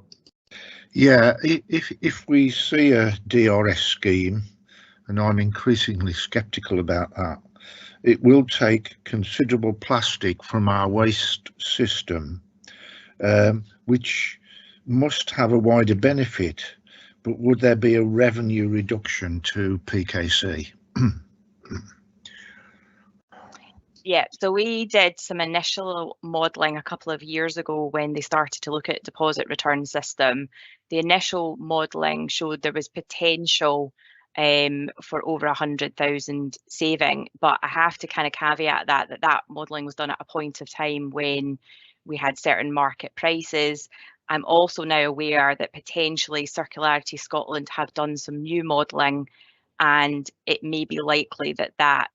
Yeah, if we see a DRS scheme, and I'm increasingly sceptical about that, it will take considerable plastic from our waste system, which must have a wider benefit, but would there be a revenue reduction to PKC? Yeah, so we did some initial modelling a couple of years ago when they started to look at deposit return system. The initial modelling showed there was potential for over 100,000 saving, but I have to kind of caveat that modelling was done at a point of time when we had certain market prices. I'm also now aware that potentially Circularity Scotland have done some new modelling, and it may be likely that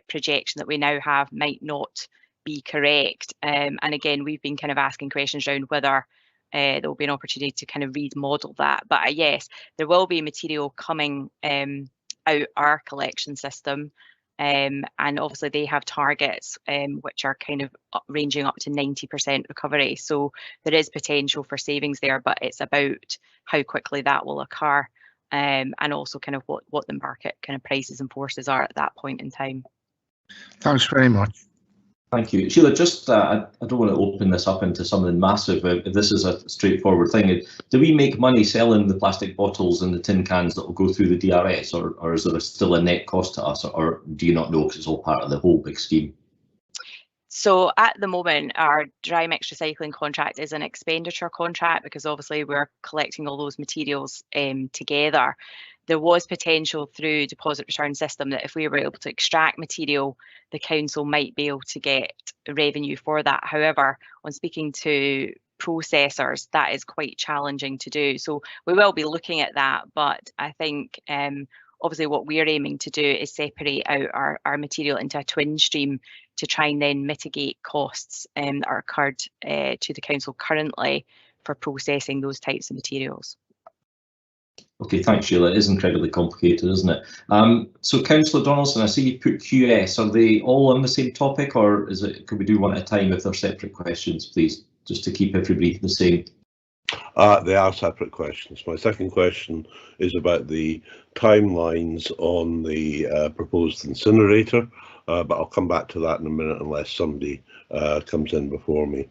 projection that we now have might not be correct. And again, we've been kind of asking questions around whether there will be an opportunity to kind of remodel that. But yes, there will be material coming out our collection system. And obviously they have targets which are kind of ranging up to 90% recovery. So there is potential for savings there, but it's about how quickly that will occur. And also kind of what the market kind of prices and forces are at that point in time. Thanks very much. Thank you. Sheila, just I don't want to open this up into something massive. If this is a straightforward thing, do we make money selling the plastic bottles and the tin cans that will go through the DRS, or is there still a net cost to us, or do you not know because it's all part of the whole big scheme? So at the moment, our dry mix recycling contract is an expenditure contract because obviously we're collecting all those materials together. There was potential through deposit return system that if we were able to extract material, the council might be able to get revenue for that. However, on speaking to processors, that is quite challenging to do. So we will be looking at that, but I think obviously what we're aiming to do is separate out our material into a twin stream to try and then mitigate costs that are incurred to the council currently for processing those types of materials. Okay, thanks, Sheila. It is incredibly complicated, isn't it? So, Councillor Donaldson, I see you put QS. Are they all on the same topic, or could we do one at a time if they're separate questions, please, just to keep everybody the same? They are separate questions. My second question is about the timelines on the proposed incinerator, but I'll come back to that in a minute unless somebody comes in before me.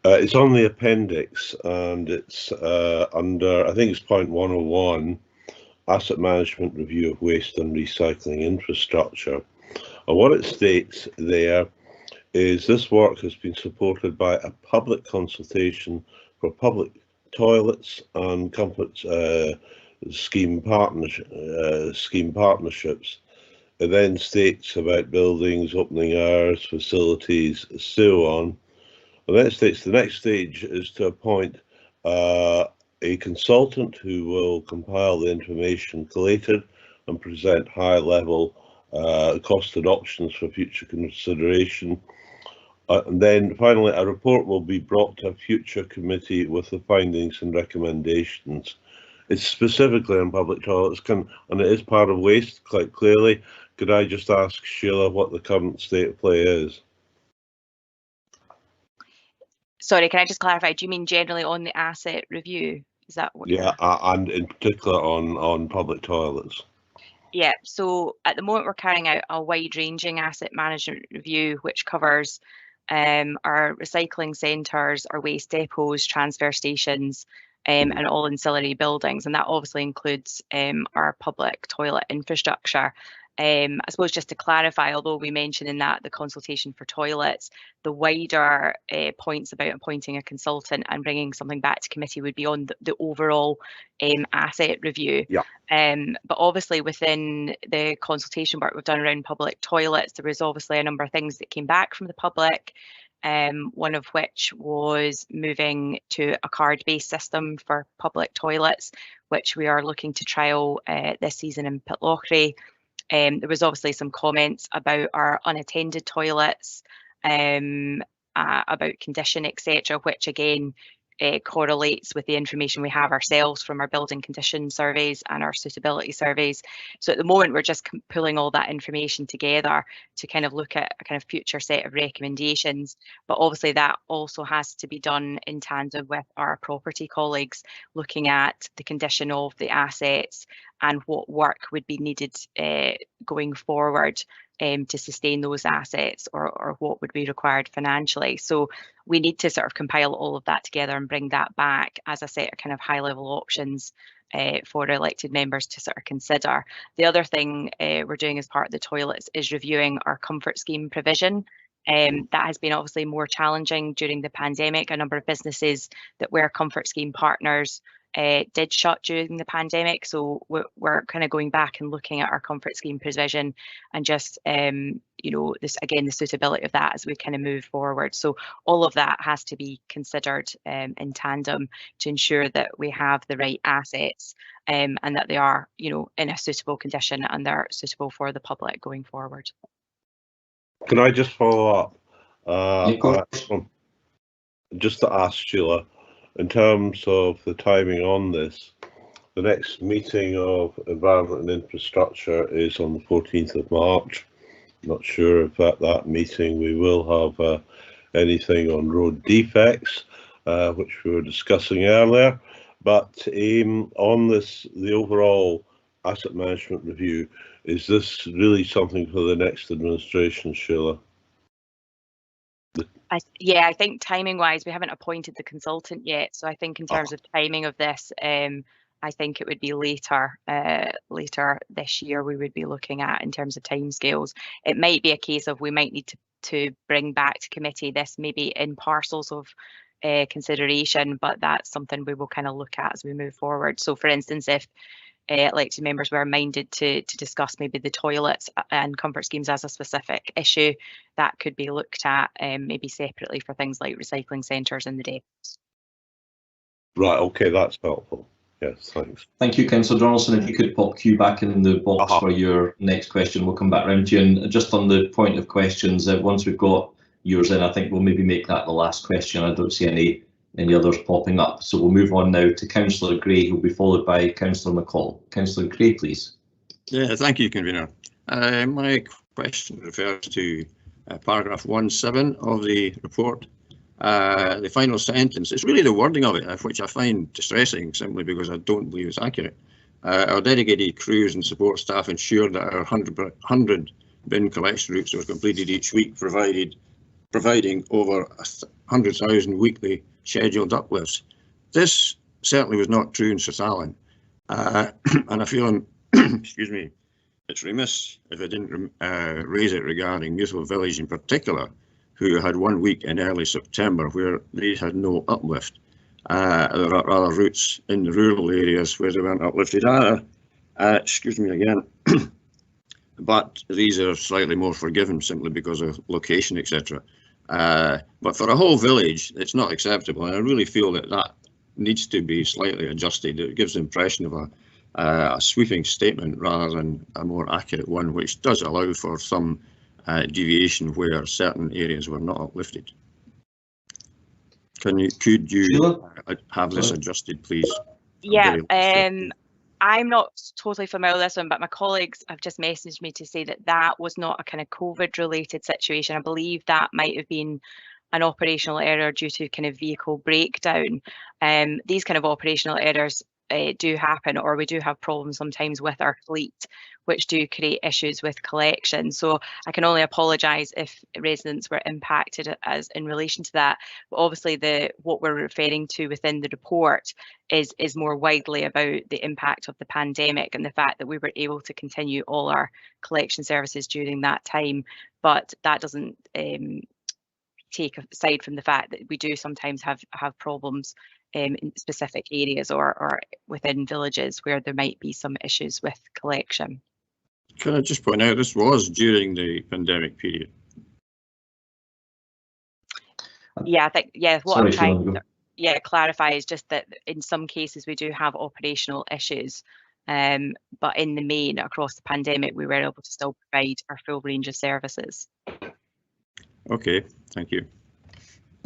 It's on the appendix and it's under, I think it's point 101, Asset Management Review of Waste and Recycling Infrastructure. And what it states there is this work has been supported by a public consultation for public toilets and comfort scheme partnerships. It then states about buildings, opening hours, facilities, so on. And then it states the next stage is to appoint a consultant who will compile the information collated and present high-level costed options for future consideration. And then finally, a report will be brought to a future committee with the findings and recommendations. It's specifically on public toilets, and it is part of waste, quite clearly. Could I just ask Sheila what the current state of play is? Sorry, can I just clarify? Do you mean generally on the asset review? Is that what? Yeah, and in particular on public toilets. Yeah, so at the moment we're carrying out a wide-ranging asset management review, which covers our recycling centres, our waste depots, transfer stations, and all ancillary buildings, and that obviously includes our public toilet infrastructure. I suppose just to clarify, although we mentioned in that the consultation for toilets, the wider points about appointing a consultant and bringing something back to committee would be on the overall asset review. Yeah. But obviously within the consultation work we've done around public toilets, there was obviously a number of things that came back from the public. One of which was moving to a card-based system for public toilets, which we are looking to trial this season in Pitlochry. There was obviously some comments about our unattended toilets, about condition, etc., which again correlates with the information we have ourselves from our building condition surveys and our suitability surveys. So at the moment, we're just pulling all that information together to kind of look at a kind of future set of recommendations. But obviously that also has to be done in tandem with our property colleagues, looking at the condition of the assets and what work would be needed going forward to sustain those assets, or what would be required financially. So we need to sort of compile all of that together and bring that back as a set of kind of high level options for elected members to sort of consider. The other thing we're doing as part of the toilets is reviewing our comfort scheme provision. That has been obviously more challenging during the pandemic. A number of businesses that were comfort scheme partners did shut during the pandemic, so we're kind of going back and looking at our comfort scheme provision and just you know, this again, the suitability of that as we kind of move forward. So all of that has to be considered in tandem to ensure that we have the right assets and that they are, you know, in a suitable condition and they're suitable for the public going forward. Can I just follow up? Just to ask Sheila, in terms of the timing on this, the next meeting of Environment and Infrastructure is on the 14th of March. Not sure if at that meeting we will have anything on road defects, which we were discussing earlier. But on this, the overall asset management review, is this really something for the next administration, Sheila? Yeah, I think timing wise, we haven't appointed the consultant yet. So I think in terms of timing of this, I think it would be later this year we would be looking at in terms of timescales. It might be a case of we might need to bring back to committee this maybe in parcels of consideration, but that's something we will kind of look at as we move forward. So for instance, if elected members were minded to discuss maybe the toilets and comfort schemes as a specific issue, that could be looked at maybe separately for things like recycling centres and the depots. Right, okay, that's helpful. Yes, thanks. Thank you, Councillor Donaldson. If you could pop Q back in the box for your next question, we'll come back round to you. And just on the point of questions, once we've got yours in, I think we'll maybe make that the last question. I don't see any others popping up. So we'll move on now to Councillor Gray, who'll be followed by Councillor McCall. Councillor Gray, please. Yeah, thank you, Convener. My question refers to paragraph 1.7 of the report. The final sentence, it's really the wording of it, which I find distressing simply because I don't believe it's accurate. Our dedicated crews and support staff ensure that our 100 bin collection routes are completed each week, providing over 100,000 weekly scheduled uplifts. This certainly was not true in South Allen, and I feel, excuse me, it's remiss if I didn't raise it regarding Mutual Village in particular, who had 1 week in early September where they had no uplift. There are other routes in the rural areas where they weren't uplifted either. Excuse me again. But these are slightly more forgiven simply because of location, etc. But for a whole village, it's not acceptable. And I really feel that that needs to be slightly adjusted. It gives the impression of a sweeping statement rather than a more accurate one, which does allow for some deviation where certain areas were not uplifted. Could you have this adjusted, please? Yeah, I'm not totally familiar with this one, but my colleagues have just messaged me to say that that was not a kind of COVID related situation. I believe that might have been an operational error due to kind of vehicle breakdown. These kind of operational errors do happen, or we do have problems sometimes with our fleet, which do create issues with collection. So I can only apologise if residents were impacted as in relation to that. But obviously what we're referring to within the report is more widely about the impact of the pandemic and the fact that we were able to continue all our collection services during that time. But that doesn't take aside from the fact that we do sometimes have problems in specific areas or within villages where there might be some issues with collection. Can I just point out, this was during the pandemic period? Yeah, I think, yeah, what I'm trying to clarify is just that in some cases we do have operational issues, but in the main, across the pandemic, we were able to still provide our full range of services. Okay, thank you.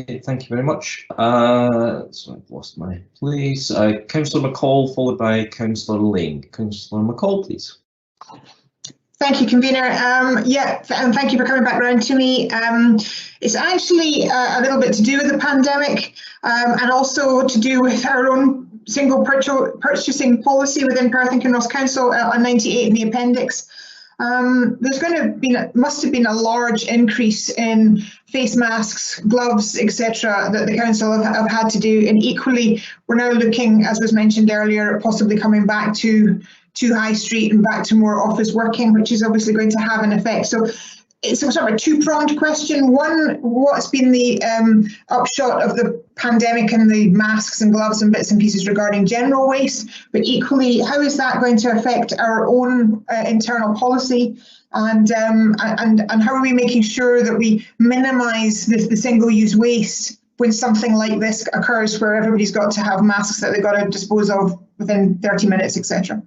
Okay, thank you very much. So I've lost my place. Councillor McCall, followed by Councillor Lane. Councillor McCall, please. Thank you, convener. Yeah, and thank you for coming back round to me. It's actually a little bit to do with the pandemic and also to do with our own single purchasing policy within Perth and Kinross Council on 98 in the appendix. Must have been a large increase in face masks, gloves, etc. that the council have had to do, and equally we're now looking, as was mentioned earlier, at possibly coming back to high street and back to more office working, which is obviously going to have an effect. So it's a sort of a two-pronged question. One, what's been the upshot of the pandemic and the masks and gloves and bits and pieces regarding general waste, but equally, how is that going to affect our own internal policy, and how are we making sure that we minimise the single-use waste when something like this occurs, where everybody's got to have masks that they've got to dispose of within 30 minutes, etc.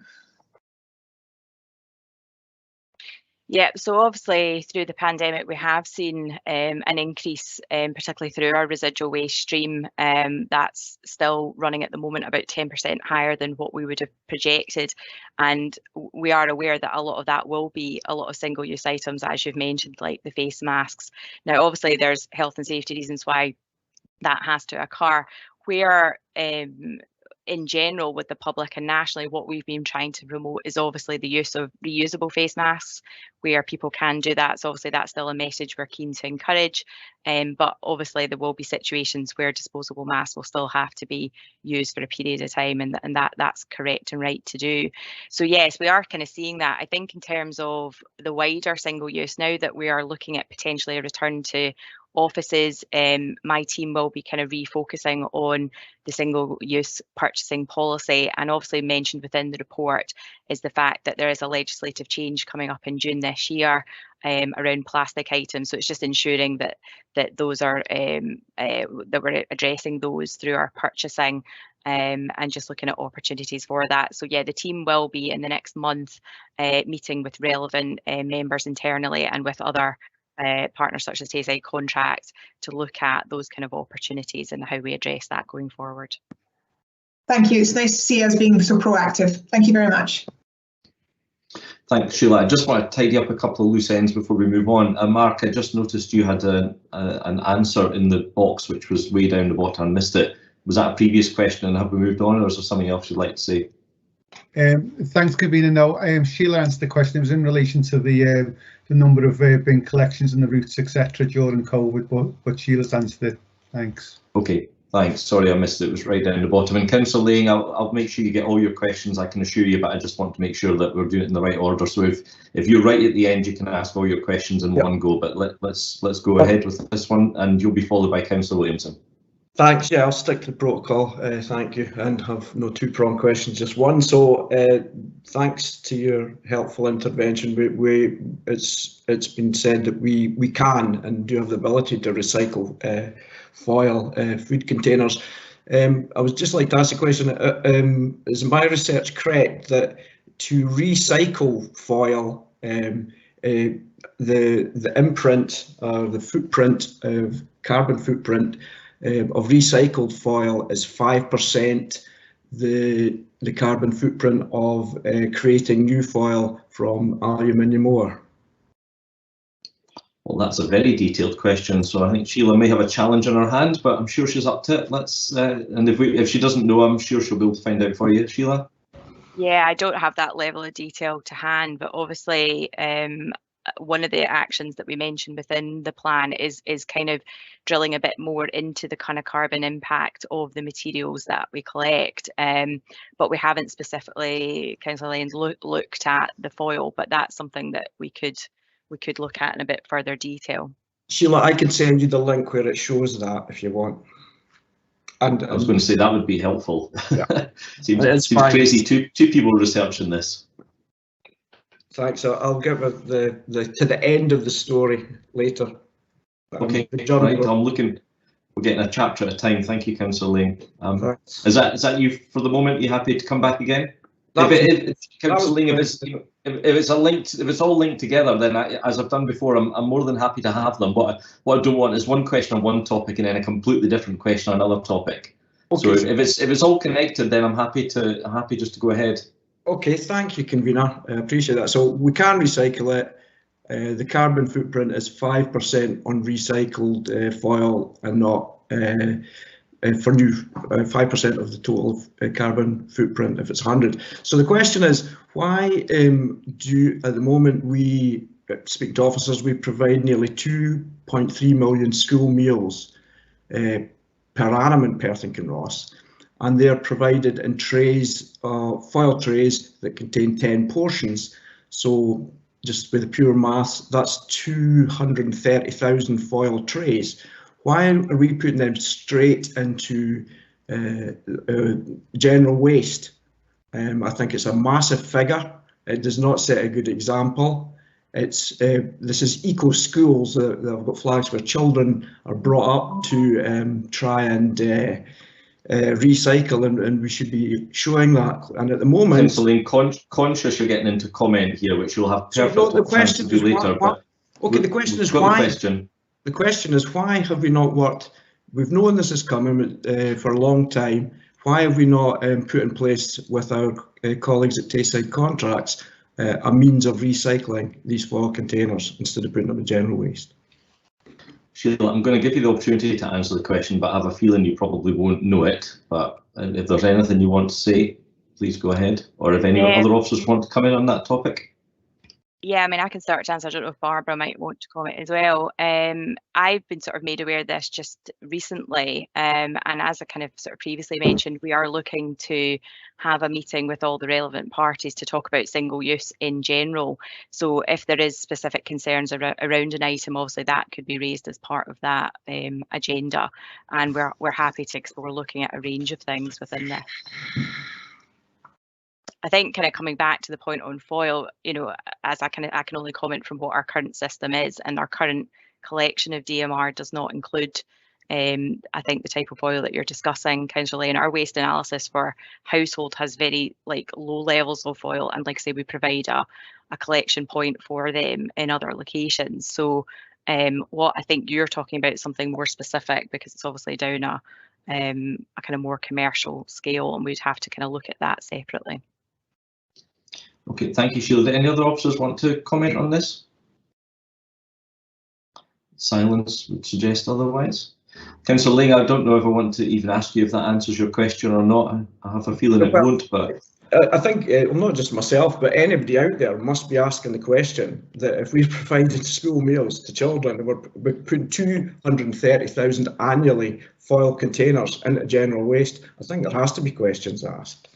Yeah, so obviously through the pandemic we have seen an increase, particularly through our residual waste stream. That's still running at the moment about 10% higher than what we would have projected, and we are aware that a lot of that will be a lot of single-use items, as you've mentioned, like the face masks. Now obviously there's health and safety reasons why that has to occur, where in general with the public and nationally what we've been trying to promote is obviously the use of reusable face masks where people can do that. So obviously that's still a message we're keen to encourage, but obviously there will be situations where disposable masks will still have to be used for a period of time, and that's correct and right to do. So yes, we are kind of seeing that. I think in terms of the wider single use, now that we are looking at potentially a return to offices, my team will be kind of refocusing on the single-use purchasing policy, and obviously mentioned within the report is the fact that there is a legislative change coming up in June this year around plastic items. So it's just ensuring that those are that we're addressing those through our purchasing and just looking at opportunities for that. So yeah, the team will be in the next month meeting with relevant members internally and with other partners such as Tayside Contract to look at those kind of opportunities and how we address that going forward. Thank you. It's nice to see us being so proactive. Thank you very much. Thanks, Sheila. I just want to tidy up a couple of loose ends before we move on. Mark, I just noticed you had an answer in the box which was way down the bottom. I missed it. Was that a previous question and have we moved on, or is there something else you'd like to say? Thanks, convener. No, Sheila answered the question. It was in relation to the number of bin collections and the routes, etc. during COVID, but Sheila's answered it. Thanks. Okay, thanks. Sorry, I missed it. It was right down the bottom. And Councillor Lang, I'll make sure you get all your questions, I can assure you, but I just want to make sure that we're doing it in the right order. So if you're right at the end, you can ask all your questions in one go. But let's go ahead with this one, and you'll be followed by Councillor Williamson. Thanks. Yeah, I'll stick to the protocol. Thank you, and have no two-pronged questions, just one. So, thanks to your helpful intervention. It's been said that we can and do have the ability to recycle foil food containers. I would just like to ask a question. Is my research correct that to recycle foil, the imprint or the footprint of carbon footprint of recycled foil is 5% the carbon footprint of creating new foil from aluminium ore? Well, that's a very detailed question, so I think Sheila may have a challenge in her hand, but I'm sure she's up to it. And if she doesn't know, I'm sure she'll be able to find out for you, Sheila. Yeah, I don't have that level of detail to hand, but obviously one of the actions that we mentioned within the plan is kind of drilling a bit more into the kind of carbon impact of the materials that we collect, but we haven't specifically, Councillor Lane, looked at the foil, but that's something that we could look at in a bit further detail. Sheila, I can send you the link where it shows that if you want. And I was going to say that would be helpful. Yeah. seems crazy. Two people researching this. Thanks. I'll get with to the end of the story later. Okay, right. I'm looking. We're getting a chapter at a time. Thank you, Councillor Lane. Is that you for the moment? You happy to come back again? Councillor Lane, if it's all linked together, then as I've done before, I'm more than happy to have them. What I don't want is one question on one topic and then a completely different question on another topic. Okay. So if it's all connected, then I'm happy just to go ahead. Okay, thank you, convener. I appreciate that. So we can recycle it. The carbon footprint is 5% on recycled foil and not for new 5% of the total carbon footprint if it's 100. So the question is, why do at the moment we speak to officers, we provide nearly 2.3 million school meals per annum in Perth and Kinross, and they're provided in trays, foil trays that contain 10 portions. So just with the pure maths, that's 230,000 foil trays. Why are we putting them straight into general waste? I think it's a massive figure. It does not set a good example. This is eco schools that have got flags where children are brought up to try and recycle, and we should be showing that. And at the moment, Councillor, conscious you're getting into comment here, which you'll have perfect chance to do later. Okay, the question is why. The question is, why have we not worked? We've known this is coming for a long time. Why have we not put in place with our colleagues at Tayside Contracts a means of recycling these foil containers instead of putting them in general waste? Sheila, I'm going to give you the opportunity to answer the question, but I have a feeling you probably won't know it. But if there's anything you want to say, please go ahead. Or if any other officers want to come in on that topic. Yeah, I mean, I can start to answer. I don't know if Barbara might want to comment as well. I've been sort of made aware of this just recently, and as I kind of sort of previously mentioned, we are looking to have a meeting with all the relevant parties to talk about single use in general. So if there is specific concerns around an item, obviously that could be raised as part of that agenda, and we're happy to explore looking at a range of things within this. I think kind of coming back to the point on foil, you know, as I can only comment from what our current system is, and our current collection of DMR does not include, I think, the type of foil that you're discussing, Councillor Lane. Our waste analysis for household has very low levels of foil, and like I say, we provide a collection point for them in other locations. So what I think you're talking about is something more specific, because it's obviously down a kind of more commercial scale, and we'd have to kind of look at that separately. Okay, thank you, Sheila. Do any other officers want to comment on this? Silence would suggest otherwise. Councillor Ling, I don't know if I want to even ask you if that answers your question or not. I have a feeling it won't, but I think not just myself, but anybody out there must be asking the question that if we provided school meals to children and we're putting 230,000 annually foil containers into general waste, I think there has to be questions asked.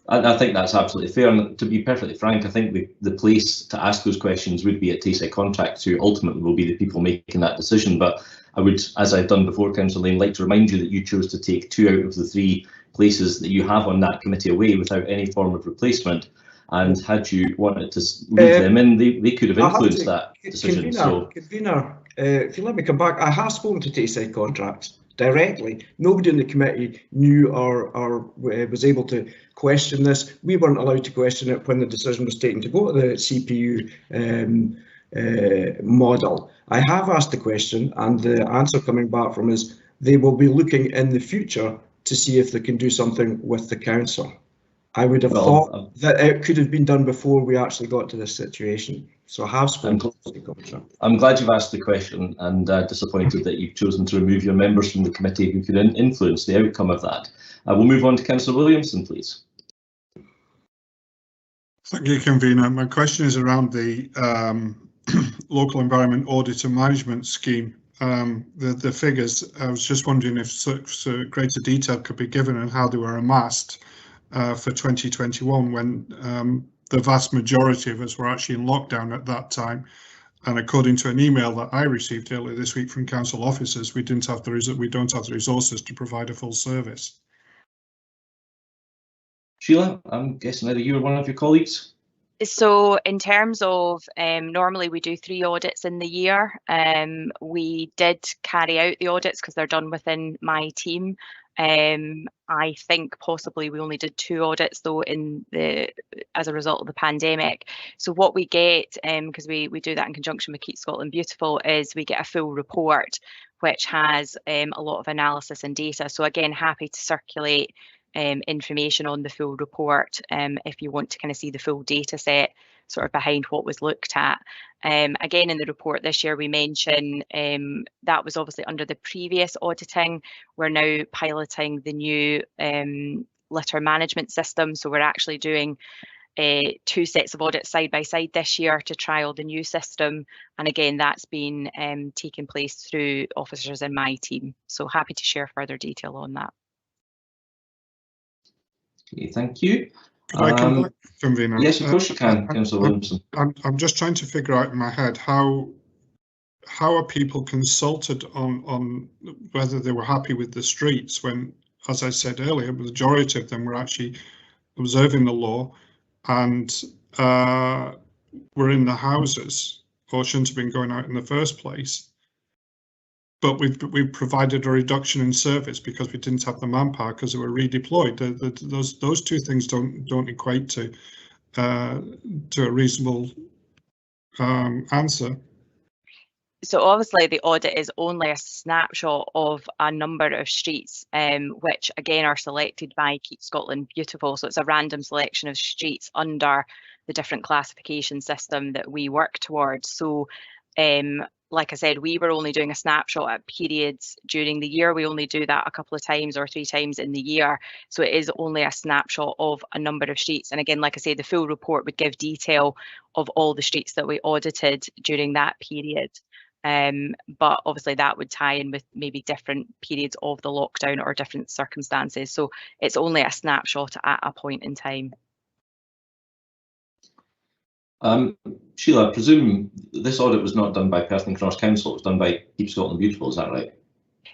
I think that's absolutely fair, and to be perfectly frank, I think the place to ask those questions would be at Tayside Contracts, who ultimately will be the people making that decision. But I would, as I've done before, Councillor Lane, like to remind you that you chose to take 2 out of the 3 places that you have on that committee away without any form of replacement. And had you wanted to leave them in, they could have influenced that decision. Convener, if you let me come back, I have spoken to Tayside Contracts directly. Nobody in the committee knew or was able to question this. We weren't allowed to question it when the decision was taken to go to the CPU model. I have asked the question, and the answer coming back from is they will be looking in the future to see if they can do something with the council. I would have thought that it could have been done before we actually got to this situation. So I have spoken. I'm glad you've asked the question, and disappointed that you've chosen to remove your members from the committee who could influence the outcome of that. We'll move on to Councillor Williamson, please. Thank you, Convener. My question is around the local environment audit and management scheme. The figures, I was just wondering if greater detail could be given on how they were amassed for 2021, when the vast majority of us were actually in lockdown at that time. And according to an email that I received earlier this week from council officers, we don't have the resources to provide a full service. Sheila, I'm guessing either you or one of your colleagues. So in terms of normally we do 3 audits in the year. We did carry out the audits because they're done within my team. I think possibly we only did 2 audits though as a result of the pandemic. So what we get, because we do that in conjunction with Keep Scotland Beautiful, is we get a full report which has a lot of analysis and data. So again, happy to circulate information on the full report if you want to kind of see the full data set sort of behind what was looked at. Again, in the report this year, we mention that was obviously under the previous auditing. We're now piloting the new litter management system. So we're actually doing 2 sets of audits side by side this year to trial the new system. And again, that's been taking place through officers in my team. So happy to share further detail on that. Okay, thank you. Could I come back, Convener? Yes, of course you can, Councillor Williamson. I'm just trying to figure out in my head how are people consulted on whether they were happy with the streets when, as I said earlier, the majority of them were actually observing the law and were in the houses or shouldn't have been going out in the first place. But we've provided a reduction in service because we didn't have the manpower because they were redeployed. Those 2 things don't equate to a reasonable answer. So obviously the audit is only a snapshot of a number of streets, which again are selected by Keep Scotland Beautiful. So it's a random selection of streets under the different classification system that we work towards. So like I said, we were only doing a snapshot at periods during the year. We only do that a couple of times or 3 times in the year. So it is only a snapshot of a number of streets. And again, like I say, the full report would give detail of all the streets that we audited during that period. But obviously that would tie in with maybe different periods of the lockdown or different circumstances. So it's only a snapshot at a point in time. Sheila, I presume this audit was not done by Perth and Cross Council, it was done by Keep Scotland Beautiful, is that right?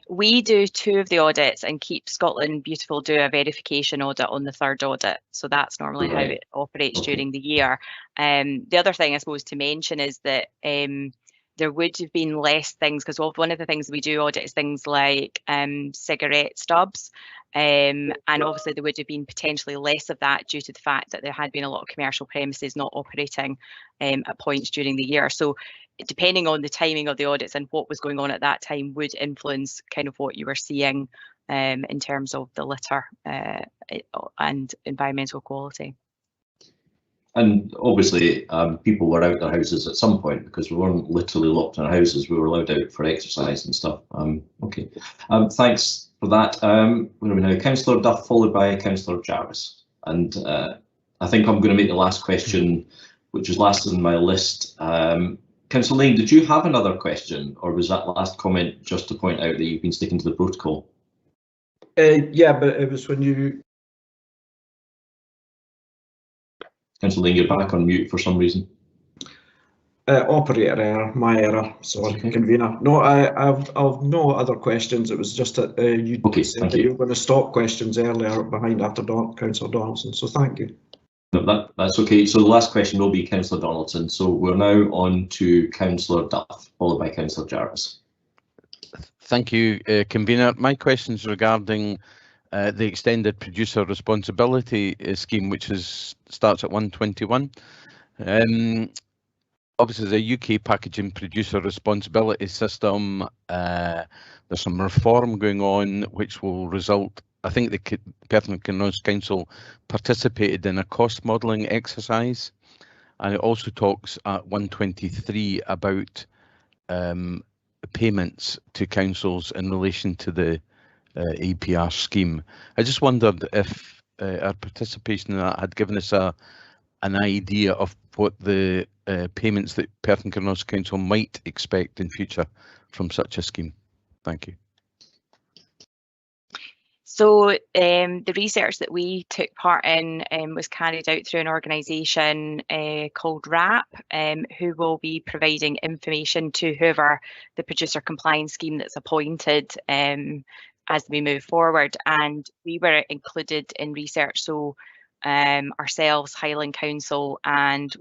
We do 2 of the audits and Keep Scotland Beautiful do a verification audit on the 3rd audit. So that's normally how it operates during the year. The other thing I suppose to mention is that there would have been less things, because one of the things we do audit is things like cigarette stubs. And obviously there would have been potentially less of that due to the fact that there had been a lot of commercial premises not operating at points during the year. So depending on the timing of the audits and what was going on at that time would influence kind of what you were seeing in terms of the litter and environmental quality. And obviously people were out their houses at some point because we weren't literally locked in our houses, we were allowed out for exercise and stuff. Okay, thanks for that. Where are we now? Councillor Duff followed by Councillor Jarvis. And I think I'm going to make the last question, which is last on my list. Councillor Lane, did you have another question, or was that last comment just to point out that you've been sticking to the protocol? Yeah, but it was when you... Councillor Lane, you're back on mute for some reason. Operator error, my error, sorry, okay. Convener. No, I've no other questions. It was just that you said that you were going to stop questions earlier behind after Councillor Donaldson, so thank you. No, that's okay. So the last question will be Councillor Donaldson. So we're now on to Councillor Duff, followed by Councillor Jarvis. Thank you, Convener. My question is regarding the extended producer responsibility scheme, which starts at 121. Obviously, the UK packaging producer responsibility system, there's some reform going on which will result, I think the Perth and Kinross Council participated in a cost modelling exercise, and it also talks at 123 about payments to councils in relation to the APR scheme. I just wondered if our participation in that had given us an idea of what the payments that Perth and Kinross Council might expect in future from such a scheme. Thank you. So the research that we took part in was carried out through an organisation called RAP, who will be providing information to whoever the producer compliance scheme that's appointed as we move forward. And we were included in research, so ourselves, Highland Council and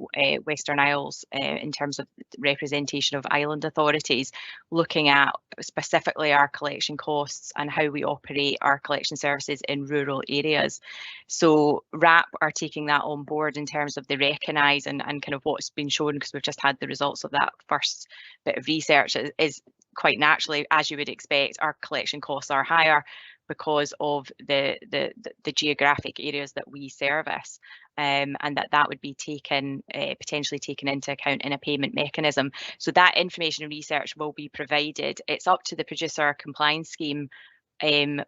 Western Isles in terms of representation of island authorities, looking at specifically our collection costs and how we operate our collection services in rural areas. So RAP are taking that on board in terms of they recognise and kind of what's been shown, because we've just had the results of that first bit of research, is quite naturally, as you would expect, our collection costs are higher because of the geographic areas that we service, and that would be taken potentially taken into account in a payment mechanism. So that information and research will be provided. It's up to the producer compliance scheme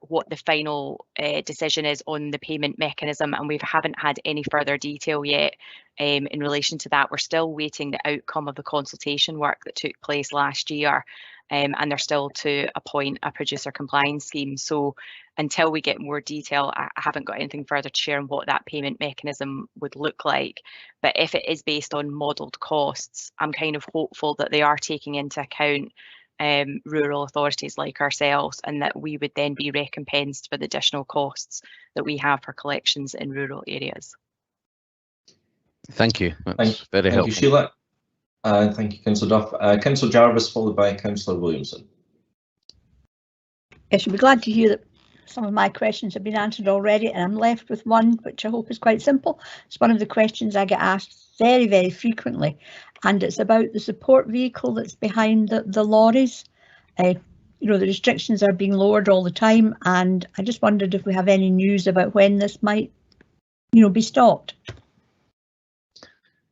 what the final decision is on the payment mechanism, and we haven't had any further detail yet in relation to that. We're still waiting the outcome of the consultation work that took place last year, and they're still to appoint a producer compliance scheme. So until we get more detail, I haven't got anything further to share on what that payment mechanism would look like. But if it is based on modelled costs, I'm kind of hopeful that they are taking into account rural authorities like ourselves, and that we would then be recompensed for the additional costs that we have for collections in rural areas. Thank you. That's very helpful. Thank you, Sheila. Thank you, Councillor Duff. Councillor Jarvis, followed by Councillor Williamson. Yes, you'll be glad to hear that some of my questions have been answered already, and I'm left with one which I hope is quite simple. It's one of the questions I get asked very, very frequently, and it's about the support vehicle that's behind the lorries. You know, the restrictions are being lowered all the time, and I just wondered if we have any news about when this might, you know, be stopped.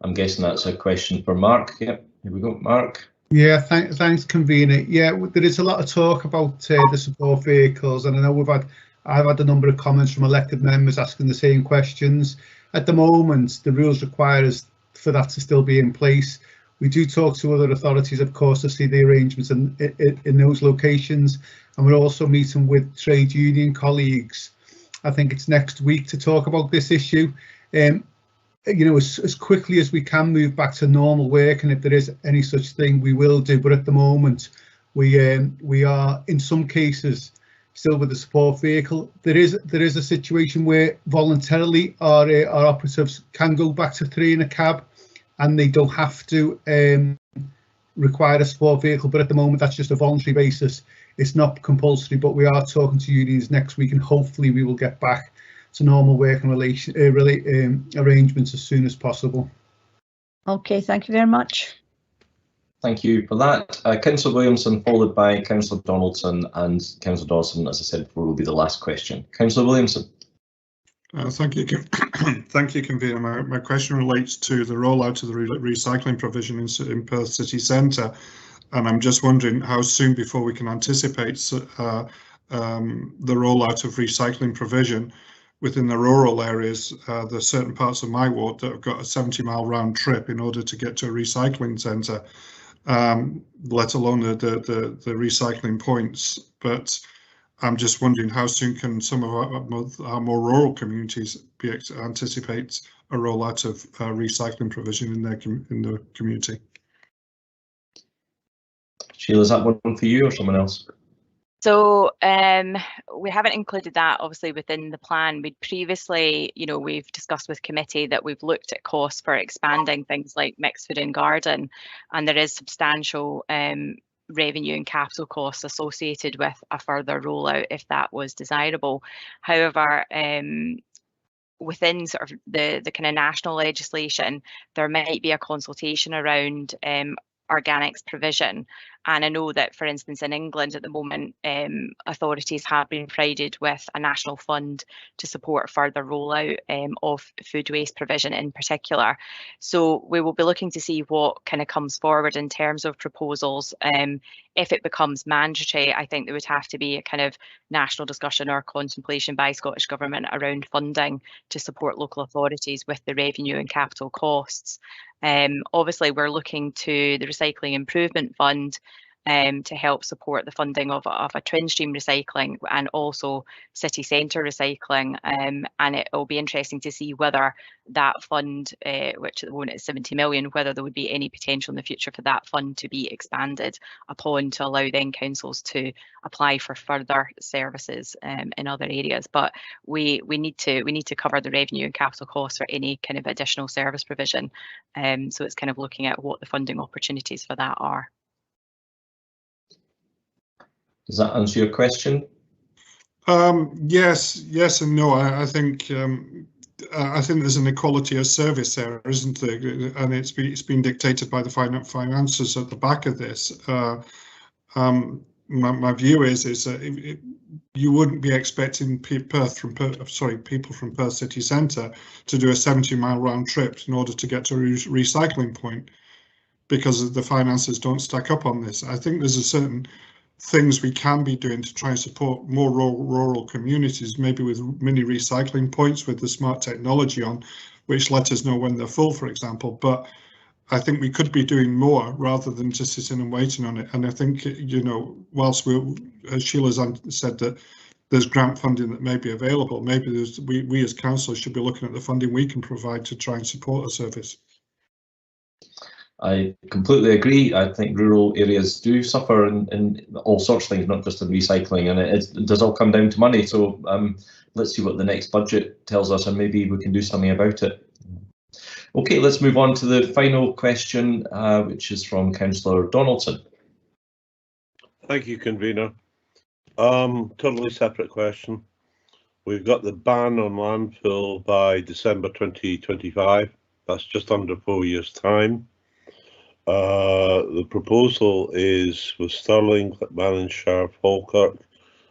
I'm guessing that's a question for Mark. Yep, here we go, Mark. Yeah, thanks, convener. Yeah, there is a lot of talk about the support vehicles, and I know I've had a number of comments from elected members asking the same questions. At the moment, the rules require us for that to still be in place. We do talk to other authorities, of course, to see the arrangements in those locations, and we're also meeting with trade union colleagues. I think it's next week to talk about this issue. You know, as quickly as we can move back to normal work, and if there is any such thing, we will do. But at the moment, we are in some cases still with the support vehicle. There is a situation where voluntarily our operatives can go back to 3 in a cab, and they don't have to require a support vehicle. But at the moment, that's just a voluntary basis. It's not compulsory. But we are talking to unions next week, and hopefully we will get back to normal working arrangements as soon as possible. Okay, thank you very much. Thank you for that. Councillor Williamson, followed by Councillor Donaldson, and Councillor Dawson, as I said before, will be the last question. Councillor Williamson. Thank you, thank you, convener. My question relates to the rollout of the recycling provision in Perth City Centre, and I'm just wondering how soon before we can anticipate the rollout of recycling provision within the rural areas. There's certain parts of my ward that have got a 70-mile round trip in order to get to a recycling centre, let alone the recycling points. But I'm just wondering how soon can some of our more rural communities anticipate a rollout of recycling provision in the community? Sheila, is that one for you or someone else? So we haven't included that obviously within the plan. We'd previously, you know, we've discussed with committee that we've looked at costs for expanding things like mixed food and garden, and there is substantial revenue and capital costs associated with a further rollout if that was desirable. However, within sort of the kind of national legislation, there might be a consultation around organics provision. And I know that, for instance, in England at the moment, authorities have been provided with a national fund to support further rollout of food waste provision in particular. So we will be looking to see what kind of comes forward in terms of proposals. If it becomes mandatory, I think there would have to be a kind of national discussion or contemplation by Scottish Government around funding to support local authorities with the revenue and capital costs. Obviously, we're looking to the Recycling Improvement Fund to help support the funding of a twin stream recycling and also city centre recycling. And it will be interesting to see whether that fund, which at the moment is 70 million, whether there would be any potential in the future for that fund to be expanded upon to allow then councils to apply for further services in other areas. But we need to cover the revenue and capital costs for any kind of additional service provision. So it's kind of looking at what the funding opportunities for that are. Does that answer your question? Yes and no. I think there's an equality of service there, isn't there? And it's been dictated by the finances at the back of this. My view is that you wouldn't be expecting people from Perth city centre to do a 70-mile round trip in order to get to a recycling point, because the finances don't stack up on this. I think there's a certain things we can be doing to try and support more rural communities, maybe with mini recycling points with the smart technology on, which let us know when they're full, for example. But I think we could be doing more rather than just sitting and waiting on it. And I think, you know, whilst as Sheila's said that there's grant funding that may be available, maybe we as council should be looking at the funding we can provide to try and support a service. I completely agree. I think rural areas do suffer in all sorts of things, not just in recycling, and it does all come down to money. So let's see what the next budget tells us, and maybe we can do something about it. Okay, let's move on to the final question, which is from Councillor Donaldson. Thank you, convener. Totally separate question. We've got the ban on landfill by December 2025. That's just under 4 years' time. The proposal is with Stirling, Clackmannan, Sharp, Falkirk,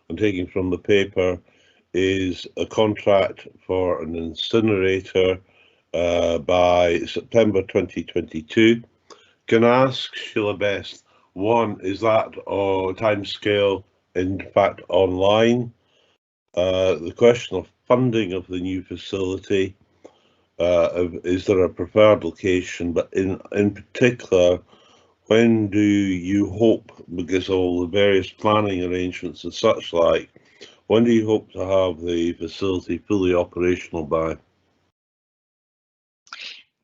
and taking from the paper is a contract for an incinerator by September 2022. Can I ask Sheila Best, one, is that timescale in fact online? The question of funding of the new facility, is there a preferred location, but in particular, when do you hope, because of all the various planning arrangements and such like, when do you hope to have the facility fully operational by?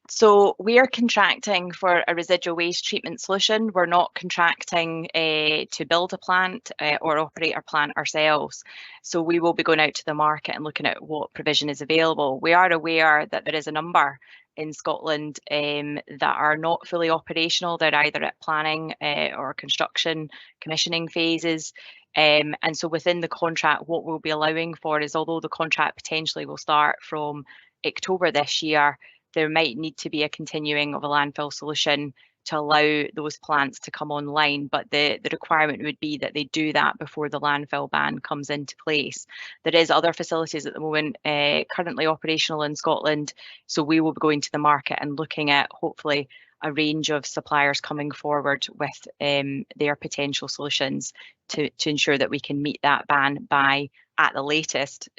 So we are contracting for a residual waste treatment solution. We're not contracting to build a plant or operate our plant ourselves. So we will be going out to the market and looking at what provision is available. We are aware that there is a number in Scotland that are not fully operational. They're either at planning or construction, commissioning phases. And so within the contract, what we'll be allowing for is, although the contract potentially will start from October this year, there might need to be a continuing of a landfill solution to allow those plants to come online, but the requirement would be that they do that before the landfill ban comes into place. There is other facilities at the moment currently operational in Scotland, so we will be going to the market and looking at hopefully a range of suppliers coming forward with their potential solutions to ensure that we can meet that ban by, at the latest,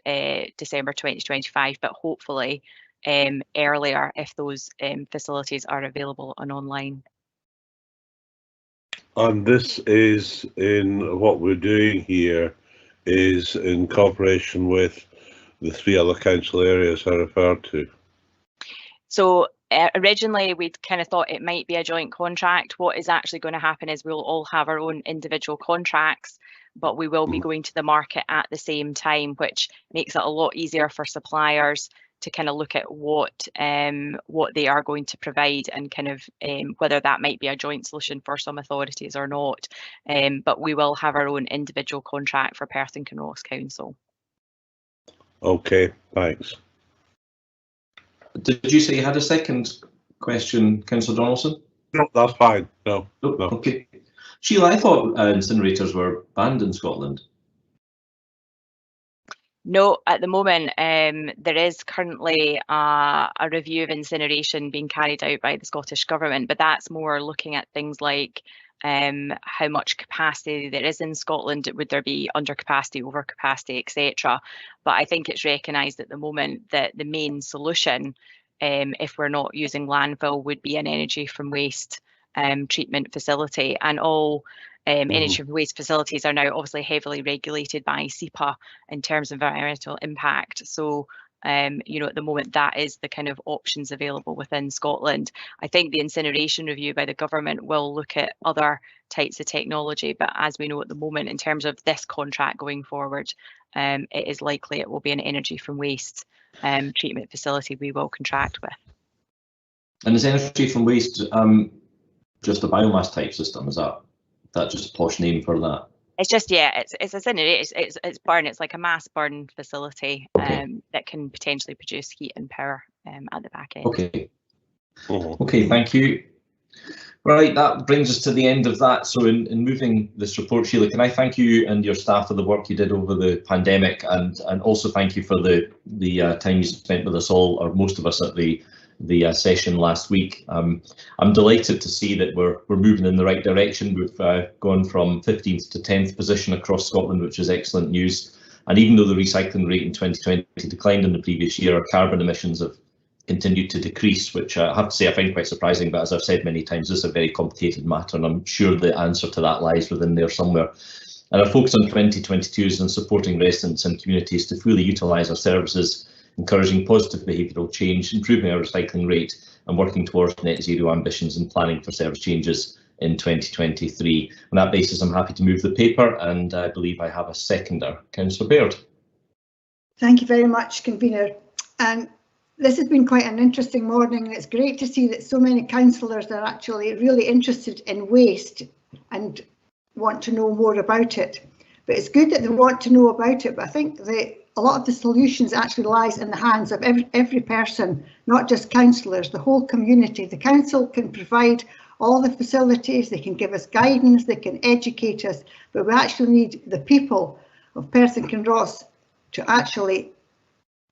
December 2025, but hopefully earlier if those facilities are available and online. And this is in what we're doing here is in cooperation with the 3 other council areas I referred to. So originally we'd kind of thought it might be a joint contract. What is actually going to happen is we'll all have our own individual contracts, but we will be going to the market at the same time, which makes it a lot easier for suppliers to kind of look at what they are going to provide and kind of whether that might be a joint solution for some authorities or not. But we will have our own individual contract for Perth and Kinross Council. Okay, thanks. Did you say you had a second question, Councillor Donaldson? No, that's fine. No. Okay. Sheila, I thought incinerators were banned in Scotland. No, at the moment, there is currently a review of incineration being carried out by the Scottish Government, but that's more looking at things like how much capacity there is in Scotland. Would there be under capacity, over capacity, etc. But I think it's recognised at the moment that the main solution, if we're not using landfill, would be an energy from waste treatment facility, and all energy from waste facilities are now obviously heavily regulated by SEPA in terms of environmental impact. So you know, at the moment, that is the kind of options available within Scotland. I think the incineration review by the government will look at other types of technology, but as we know at the moment, in terms of this contract going forward, it is likely it will be an energy from waste treatment facility we will contract with. And is energy from waste just a biomass type system? Is that just a posh name for that? It's just, yeah, it's burn. It's like a mass burn facility that can potentially produce heat and power at the back end. Okay. Okay, thank you. Right, that brings us to the end of that. So in moving this report, Sheila, can I thank you and your staff for the work you did over the pandemic, and also thank you for the time you spent with us all, or most of us, at the session last week. I'm delighted to see that we're moving in the right direction. We've gone from 15th to 10th position across Scotland, which is excellent news. And even though the recycling rate in 2020 declined in the previous year, our carbon emissions have continued to decrease, which I have to say I find quite surprising. But as I've said many times, this is a very complicated matter, and I'm sure the answer to that lies within there somewhere. And our focus on 2022 is on supporting residents and communities to fully utilise our services, encouraging positive behavioural change, improving our recycling rate, and working towards net zero ambitions and planning for service changes in 2023. On that basis, I'm happy to move the paper, and I believe I have a seconder. Councillor Baird. Thank you very much, Convener. And this has been quite an interesting morning, and it's great to see that so many councillors are actually really interested in waste and want to know more about it. But it's good that they want to know about it, but I think a lot of the solutions actually lies in the hands of every person, not just councillors, the whole community. The council can provide all the facilities, they can give us guidance, they can educate us, but we actually need the people of Perth and Kinross to actually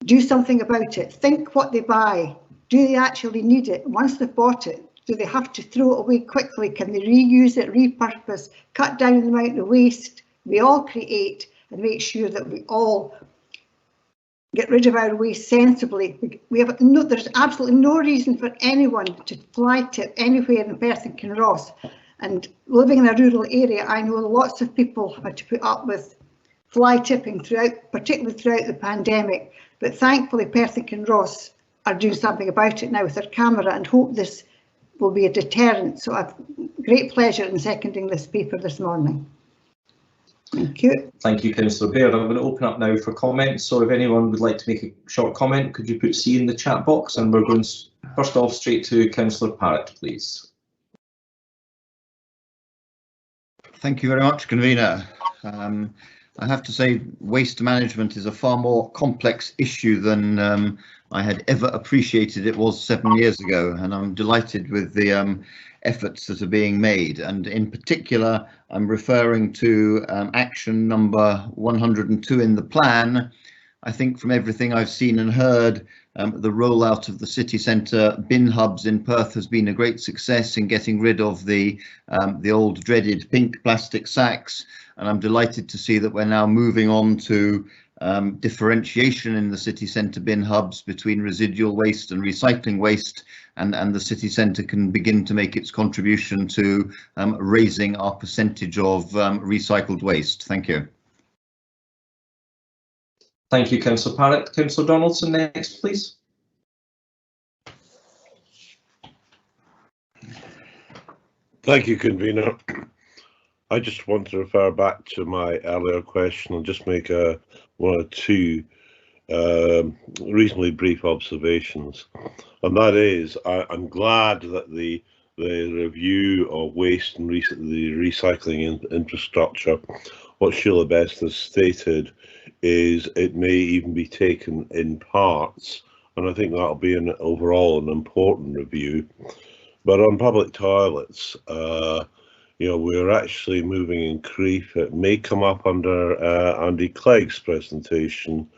do something about it. Think what they buy. Do they actually need it? Once they've bought it, do they have to throw it away quickly? Can they reuse it, repurpose, cut down the amount of waste we all create, and make sure that we all get rid of our waste sensibly? There's absolutely no reason for anyone to fly tip anywhere in Perth and Kinross. And living in a rural area, I know lots of people had to put up with fly tipping particularly throughout the pandemic. But thankfully, Perth and Kinross are doing something about it now with their camera, and hope this will be a deterrent. So I've great pleasure in seconding this paper this morning. Thank you. Thank you, Councillor Baird. I'm going to open up now for comments. So if anyone would like to make a short comment, could you put C in the chat box? And we're going first off straight to Councillor Parrott, please. Thank you very much, Convener. I have to say, waste management is a far more complex issue than I had ever appreciated it was 7 years ago, and I'm delighted with the efforts that are being made. And in particular, I'm referring to action number 102 in the plan. I think from everything I've seen and heard, the rollout of the city centre bin hubs in Perth has been a great success in getting rid of the old dreaded pink plastic sacks. And I'm delighted to see that we're now moving on to differentiation in the city centre bin hubs between residual waste and recycling waste, and the city centre can begin to make its contribution to raising our percentage of recycled waste. Thank you. Thank you, Councillor Parrott. Councillor Donaldson next, please. Thank you, Convener. I just want to refer back to my earlier question and just make one or two reasonably brief observations. And that is, I'm glad that the review of waste and the recycling infrastructure, what Sheila Best has stated, is it may even be taken in parts, and I think that'll be overall an important review. But on public toilets, you know, we're actually moving in Crieff. It may come up under Andy Clegg's presentation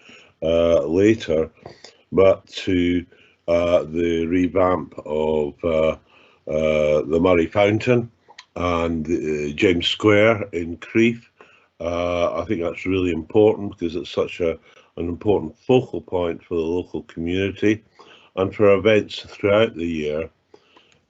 later, but to the revamp of the Murray Fountain and James Square in Crieff. I think that's really important because it's such an important focal point for the local community and for events throughout the year.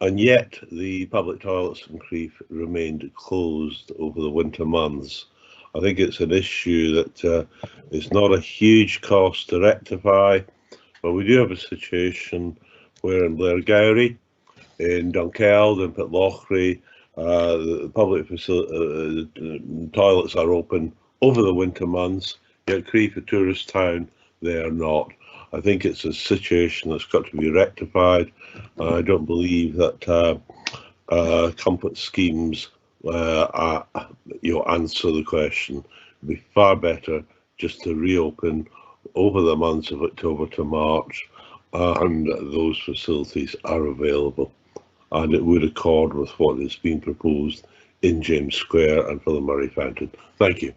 and yet the public toilets in Crieff remained closed over the winter months. I think it's an issue that it's not a huge cost to rectify, but we do have a situation where in Blairgowrie, in Dunkeld, in Pitlochry, the public toilets are open over the winter months, yet Crieff, a tourist town, they are not. I think it's a situation that's got to be rectified. I don't believe that comfort schemes answer the question. It'd be far better just to reopen over the months of October to March, and those facilities are available. And it would accord with what is being proposed in James Square and for the Murray Fountain. Thank you.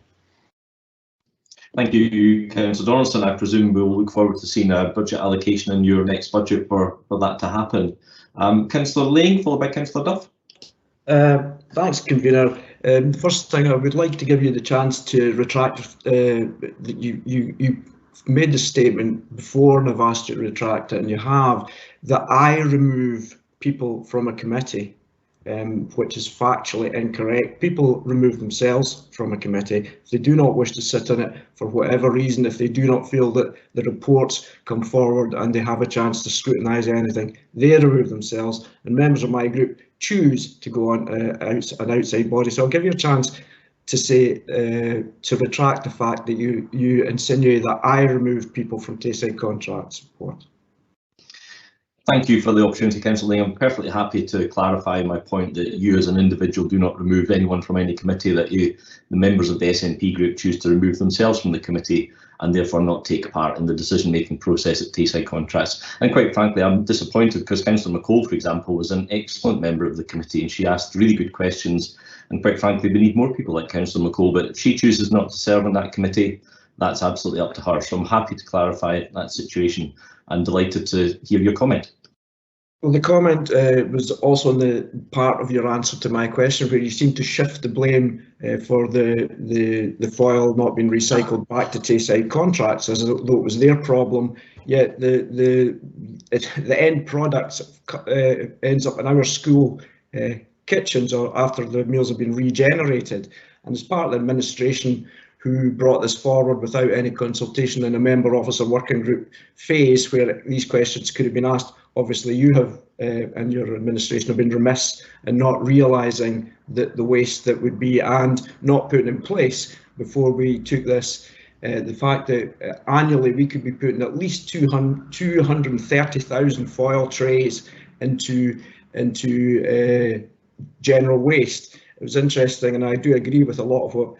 Thank you, Councillor Donaldson. I presume we'll look forward to seeing a budget allocation in your next budget for that to happen. Councillor Lane, followed by Councillor Duff. Thanks, Convener. First thing, I would like to give you the chance to retract. You made the statement before and I've asked you to retract it, and you have, that I remove people from a committee, which is factually incorrect. People remove themselves from a committee if they do not wish to sit in it for whatever reason, if they do not feel that the reports come forward and they have a chance to scrutinise anything, they remove themselves, and members of my group choose to go on an outside body. So I'll give you a chance to say, to retract the fact that you insinuate that I remove people from Tayside contract support. Thank you for the opportunity, Councillor Ling. I'm perfectly happy to clarify my point that you as an individual do not remove anyone from any committee, that the members of the SNP group choose to remove themselves from the committee and therefore not take part in the decision-making process at Tayside Contracts. And quite frankly, I'm disappointed because Councillor McCall, for example, was an excellent member of the committee and she asked really good questions. And quite frankly, we need more people like Councillor McCall, but if she chooses not to serve on that committee, that's absolutely up to her. So I'm happy to clarify that situation and delighted to hear your comment. Well, the comment was also in the part of your answer to my question, where you seem to shift the blame for the foil not being recycled back to Tayside Contracts, as though it was their problem. Yet the end product ends up in our school kitchens, or after the meals have been regenerated. And as part of the administration who brought this forward without any consultation in a member officer working group phase where these questions could have been asked, obviously you have and your administration have been remiss in not realising the waste that would be and not putting in place before we took this. The fact that annually we could be putting at least 230,000 foil trays into general waste. It was interesting, and I do agree with a lot of what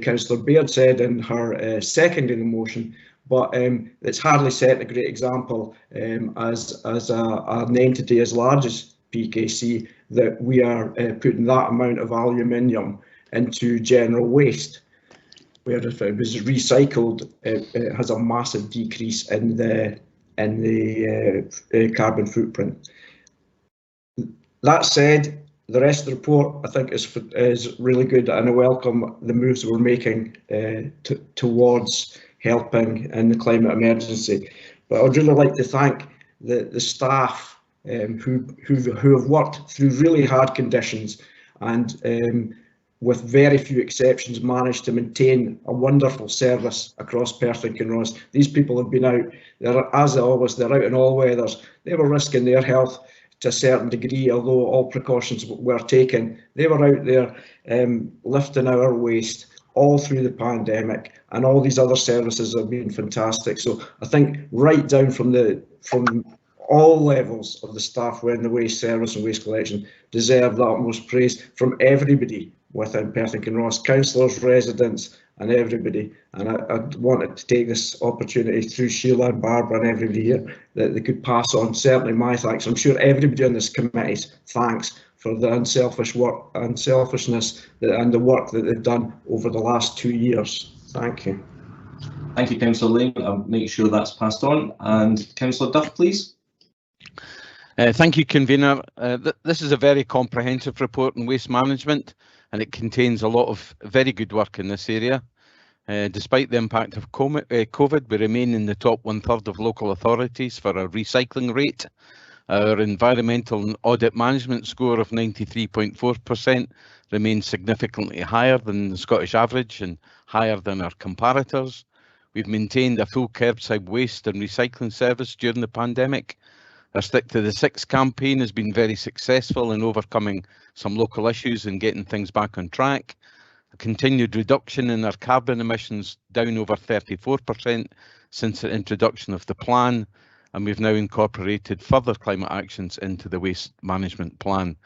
Councillor Baird said in her seconding the motion, but it's hardly set a great example as an entity as large as PKC that we are putting that amount of aluminium into general waste, where if it was recycled, it has a massive decrease in the carbon footprint. That said, the rest of the report I think is really good, and I welcome the moves we're making towards helping in the climate emergency. But I'd really like to thank the staff who have worked through really hard conditions and with very few exceptions managed to maintain a wonderful service across Perth and Kinross. These people have been out, as always, they're out in all weathers. They were risking their health to a certain degree, although all precautions were taken. They were out there lifting our waste all through the pandemic, and all these other services have been fantastic. So I think right down from all levels of the staff within the waste service and waste collection deserve the utmost praise from everybody within Perth and Kinross, councillors, residents and everybody. And I wanted to take this opportunity through Sheila and Barbara and everybody here that they could pass on certainly my thanks. I'm sure everybody on this committee's thanks for the unselfishness and the work that they've done over the last 2 years. Thank you. Thank you, Councillor Lane. I'll make sure that's passed on. And Councillor Duff, please. Thank you, Convener. This is a very comprehensive report on waste management, and it contains a lot of very good work in this area. Despite the impact of COVID, we remain in the top 1/3 of local authorities for our recycling rate. Our environmental and audit management score of 93.4% remains significantly higher than the Scottish average and higher than our comparators. We've maintained a full curbside waste and recycling service during the pandemic. Our Stick to the Six campaign has been very successful in overcoming some local issues and getting things back on track. A continued reduction in our carbon emissions, down over 34% since the introduction of the plan, and we've now incorporated further climate actions into the waste management plan.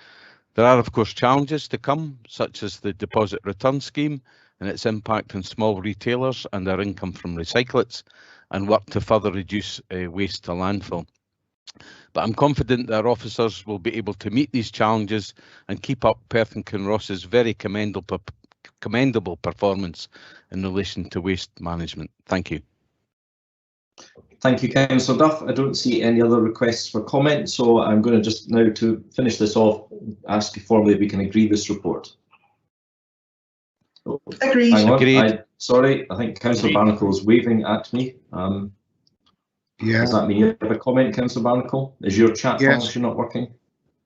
There are of course challenges to come, such as the deposit return scheme and its impact on small retailers and their income from recyclates, and work to further reduce waste to landfill. But I'm confident that our officers will be able to meet these challenges and keep up Perth and Kinross's very commendable performance in relation to waste management. Thank you. Thank you, Councillor Duff. I don't see any other requests for comment, so I'm going to just now, to finish this off, ask you formally if we can agree this report. Oh, agreed. Hang on. Agreed. Sorry, I think Councillor Barnacle is waving at me. Yeah. Does that mean you have a comment, Councillor Barnacle? Is your chat function not working?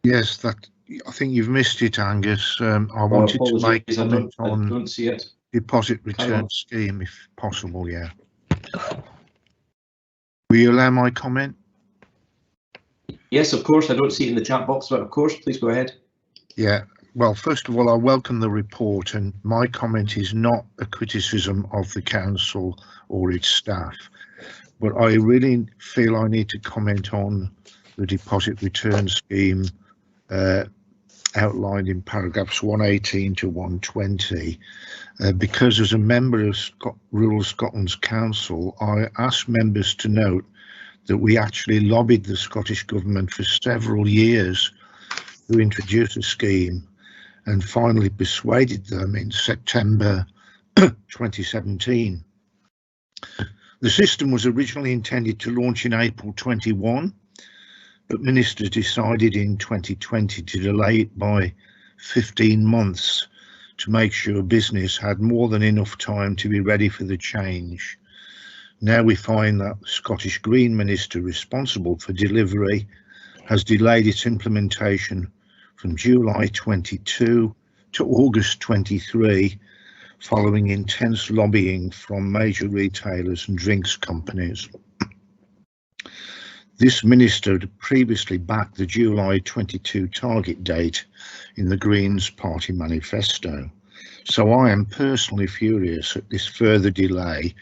Yes, that. I think you've missed it, Angus. I wanted to make a comment on I don't see it. Deposit return scheme, if possible. Yeah. Will you allow my comment? Yes, of course. I don't see it in the chat box, but of course, please go ahead. Yeah. Well, first of all, I welcome the report, and my comment is not a criticism of the council or its staff, but I really feel I need to comment on the deposit return scheme outlined in paragraphs 118 to 120, because as a member of Rural Scotland's Council, I asked members to note that we actually lobbied the Scottish Government for several years to introduce a scheme, and finally persuaded them in September 2017. The system was originally intended to launch in April 21, but ministers decided in 2020 to delay it by 15 months to make sure business had more than enough time to be ready for the change. Now we find that the Scottish Green Minister responsible for delivery has delayed its implementation from July 22 to August 23, following intense lobbying from major retailers and drinks companies. This minister had previously backed the July 22 target date in the Greens Party manifesto. So I am personally furious at this further delay.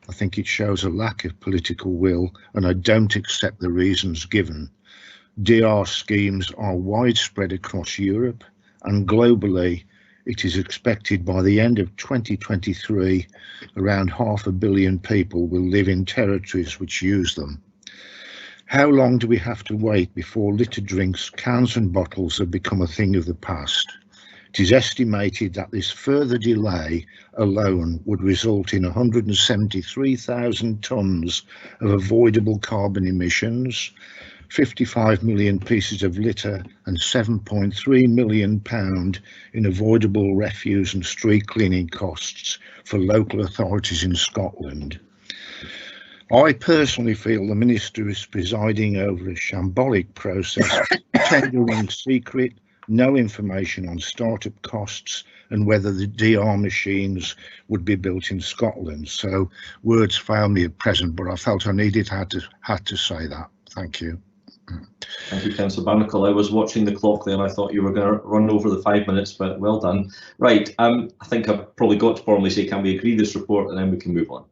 I think it shows a lack of political will, and I don't accept the reasons given. DR schemes are widespread across Europe, and globally it is expected by the end of 2023 around 500 million people will live in territories which use them. How long do we have to wait before litter drinks, cans and bottles have become a thing of the past? It is estimated that this further delay alone would result in 173,000 tonnes of avoidable carbon emissions, 55 million pieces of litter and £7.3 million in avoidable refuse and street cleaning costs for local authorities in Scotland. I personally feel the Minister is presiding over a shambolic process, tendering secret, no information on start-up costs and whether the DR machines would be built in Scotland. So words fail me at present, but I felt I had to say that. Thank you. Thank you, Councillor Barnacle. I was watching the clock there and I thought you were going to run over the 5 minutes, but well done. Right, I think I've probably got to formally say, can we agree this report, and then we can move on.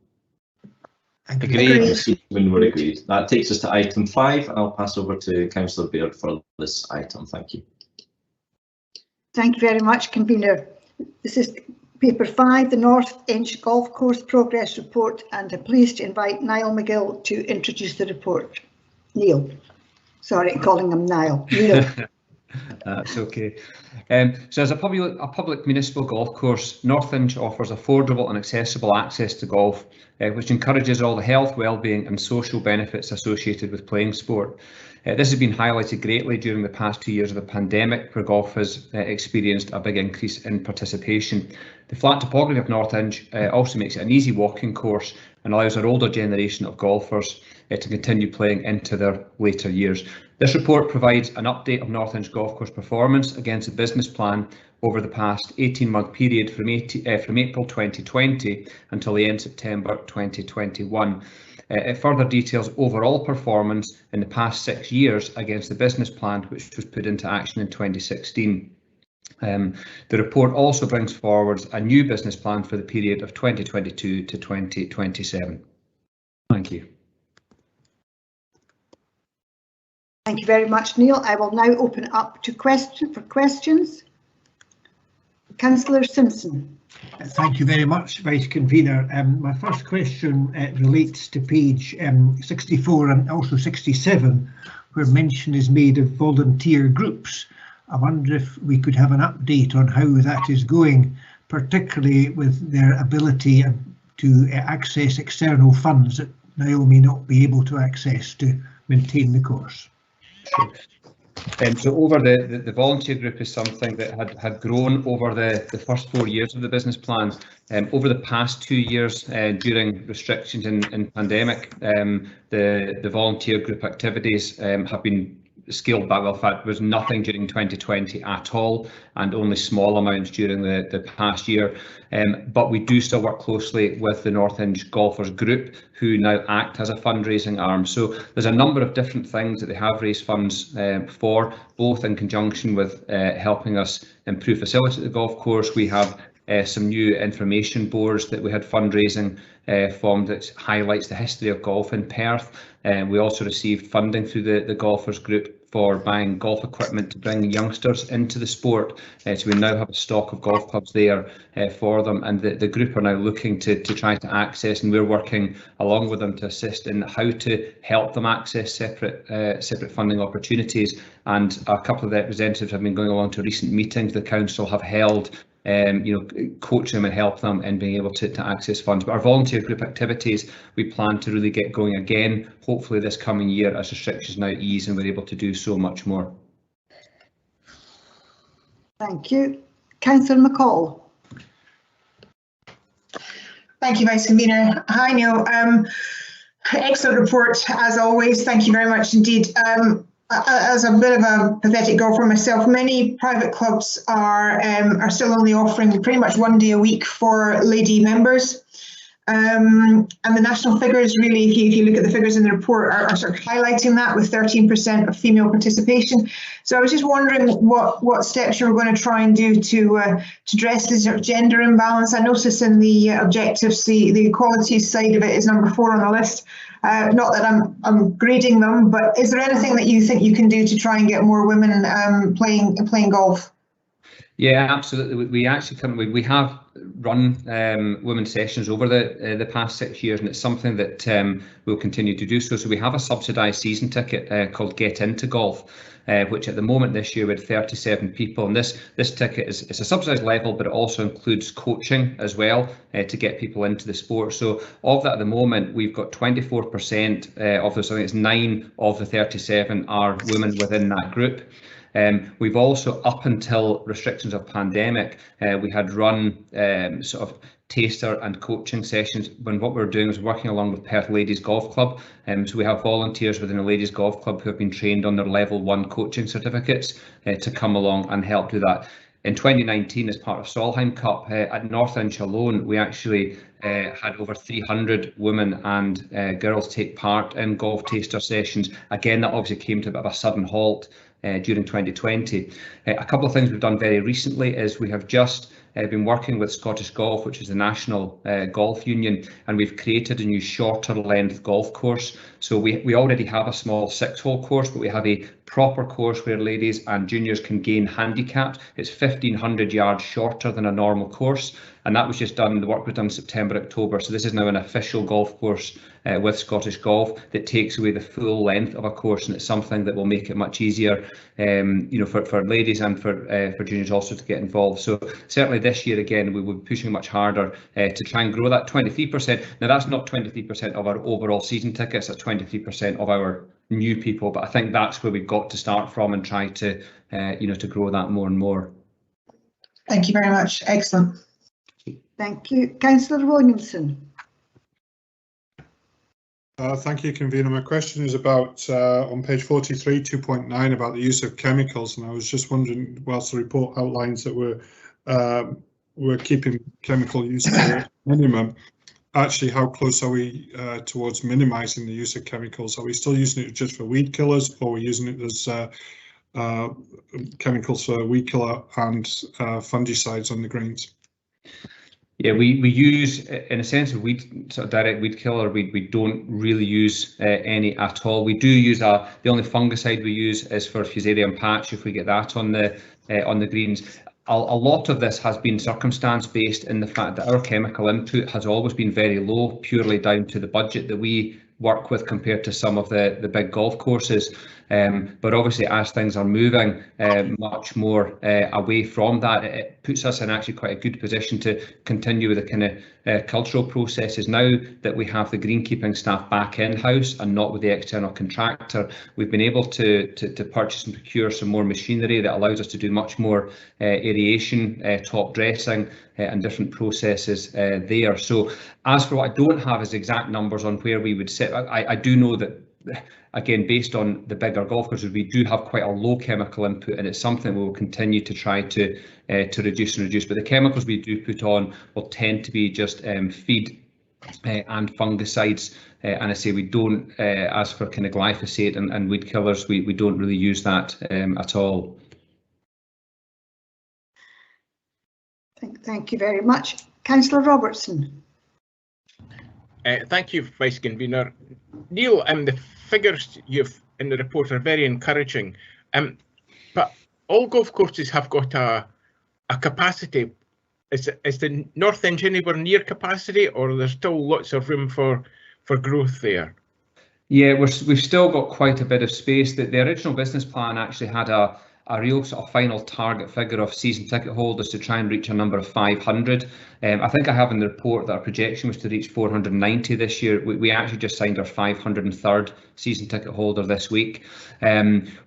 Agreed. When we're agreed. That takes us to item 5, and I'll pass over to Councillor Baird for this item. Thank you. Thank you very much, Convener. This is paper 5, the North Inch Golf Course Progress Report, and I'm pleased to invite Niall McGill to introduce the report. Neil. Sorry, calling him Niall. Neil. That's okay. So as a public municipal golf course, North Inch offers affordable and accessible access to golf, which encourages all the health, well-being and social benefits associated with playing sport. This has been highlighted greatly during the past 2 years of the pandemic, where golf has experienced a big increase in participation. The flat topography of North Inch also makes it an easy walking course, and allows our older generation of golfers to continue playing into their later years. This report provides an update of North Inch Golf Course performance against the business plan over the past 18-month period from April 2020 until the end of September 2021. It further details overall performance in the past 6 years against the business plan, which was put into action in 2016. The report also brings forward a new business plan for the period of 2022 to 2027. Thank you. Thank you very much, Neil. I will now open up to questions. Councillor Simpson. Thank you very much, Vice Convener. My first question relates to page 64 and also 67, where mention is made of volunteer groups. I wonder if we could have an update on how that is going, particularly with their ability to access external funds that now may not be able to access to maintain the course. So over the volunteer group is something that had grown over the first 4 years of the business plan. Over the past 2 years, during restrictions in pandemic, the volunteer group activities have been scaled back. Well, in fact, there was nothing during 2020 at all, and only small amounts during the past year. But we do still work closely with the North Inch Golfers Group, who now act as a fundraising arm. So there's a number of different things that they have raised funds for, both in conjunction with helping us improve facilities at the golf course. We have some new information boards that we had fundraising formed that highlights the history of golf in Perth. We also received funding through the Golfers Group for buying golf equipment to bring youngsters into the sport. So we now have a stock of golf clubs there for them, and the group are now looking to try to access, and we're working along with them to assist in how to help them access separate funding opportunities. And a couple of the representatives have been going along to recent meetings the council have held, coach them and help them in being able to access funds. But our volunteer group activities, we plan to really get going again, hopefully this coming year, as restrictions now ease and we're able to do so much more. Thank you. Councillor McCall. Thank you, Vice Convener. Hi, Neil. Excellent report, as always. Thank you very much indeed. As a bit of a pathetic golfer myself, many private clubs are still only offering pretty much 1 day a week for lady members. And the national figures really, if you look at the figures in the report, are sort of highlighting that with 13% of female participation. So I was just wondering what steps you were going to try and do to address this sort of gender imbalance. I noticed in the objectives the equality side of it is number 4 on the list. Not that I'm grading them, but is there anything that you think you can do to try and get more women playing golf? Yeah, absolutely. We actually we have run women's sessions over the past 6 years, and it's something that we'll continue to do so. So we have a subsidised season ticket called Get Into Golf, which at the moment this year we had 37 people, and this ticket is a subsidised level, but it also includes coaching as well to get people into the sport. So of that at the moment, we've got 24% of those. I think it's 9 of the 37 are women within that group. We've also, up until restrictions of pandemic, we had run sort of taster and coaching sessions when what we're doing is working along with Perth Ladies Golf Club. So we have volunteers within the Ladies Golf Club who have been trained on their level 1 coaching certificates to come along and help do that. In 2019, as part of Solheim Cup at North Inch alone, we actually had over 300 women and girls take part in golf taster sessions. Again, that obviously came to a bit of a sudden halt during 2020. A couple of things we've done very recently is we have just been working with Scottish Golf, which is the national golf union, and we've created a new shorter length golf course. So we already have a small 6-hole course, but we have a proper course where ladies and juniors can gain handicapped. It's 1,500 yards shorter than a normal course, and that was just done, the work was done in September, October. So this is now an official golf course with Scottish Golf that takes away the full length of a course, and it's something that will make it much easier for ladies and for juniors also to get involved. So certainly this year again we will be pushing much harder to try and grow that 23%. Now that's not 23% of our overall season tickets, that's 23% of our new people, but I think that's where we've got to start from and try to to grow that more and more. Thank you very much. Excellent. Thank you. Councillor Williamson. Thank you, Convener. My question is about on page 43, 2.9, about the use of chemicals, and I was just wondering, whilst the report outlines that we're keeping chemical use to a minimum, actually how close are we towards minimising the use of chemicals? Are we still using it just for weed killers, or are we using it as chemicals for weed killer and fungicides on the greens? Yeah, we use, in a sense, of direct weed killer. We don't really use any at all. We do use the only fungicide we use is for Fusarium patch, if we get that on the greens. A lot of this has been circumstance based in the fact that our chemical input has always been very low, purely down to the budget that we work with compared to some of the big golf courses. But obviously, as things are moving much more away from that, it puts us in actually quite a good position to continue with the kind of cultural processes. Now that we have the greenkeeping staff back in-house and not with the external contractor, we've been able to purchase and procure some more machinery that allows us to do much more aeration, top dressing, and different processes there. So as for what I don't have is exact numbers on where we would sit, I do know that, again, based on the bigger golf courses, we do have quite a low chemical input, and it's something we will continue to try to reduce. But the chemicals we do put on will tend to be just feed and fungicides, and I say we don't, as for kind of glyphosate and weed killers, we don't really use that at all. Thank you very much. Councillor Robertson. Thank you, Vice Convener. Neil, the figures you've in the report are very encouraging, but all golf courses have got a capacity. Is the North End anywhere near capacity, or there's still lots of room for growth there? Yeah, we've still got quite a bit of space. The original business plan actually had a real sort of final target figure of season ticket holders to try and reach a number of 500. I think I have in the report that our projection was to reach 490 this year. We actually just signed our 503rd season ticket holder this week.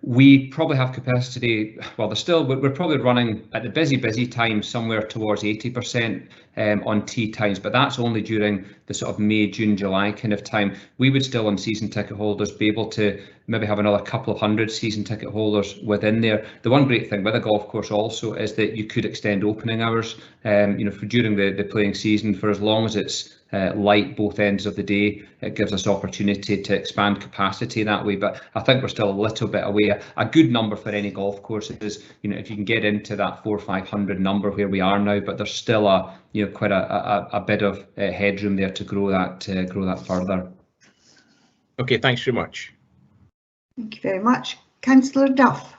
We probably have capacity, well, we're probably running at the busy time somewhere towards 80% on tee times, but that's only during the sort of May, June, July kind of time. We would still, on season ticket holders, be able to maybe have another couple of hundred season ticket holders within there. The one great thing with a golf course also is that you could extend opening hours, for during the playing season, for as long as it's light both ends of the day. It gives us opportunity to expand capacity that way, but I think we're still a little bit away. A good number for any golf course is, if you can get into that 400 or 500 number where we are now, but there's still quite a bit of headroom there to grow that further. Okay, thanks very much. Thank you very much. Councillor Duff.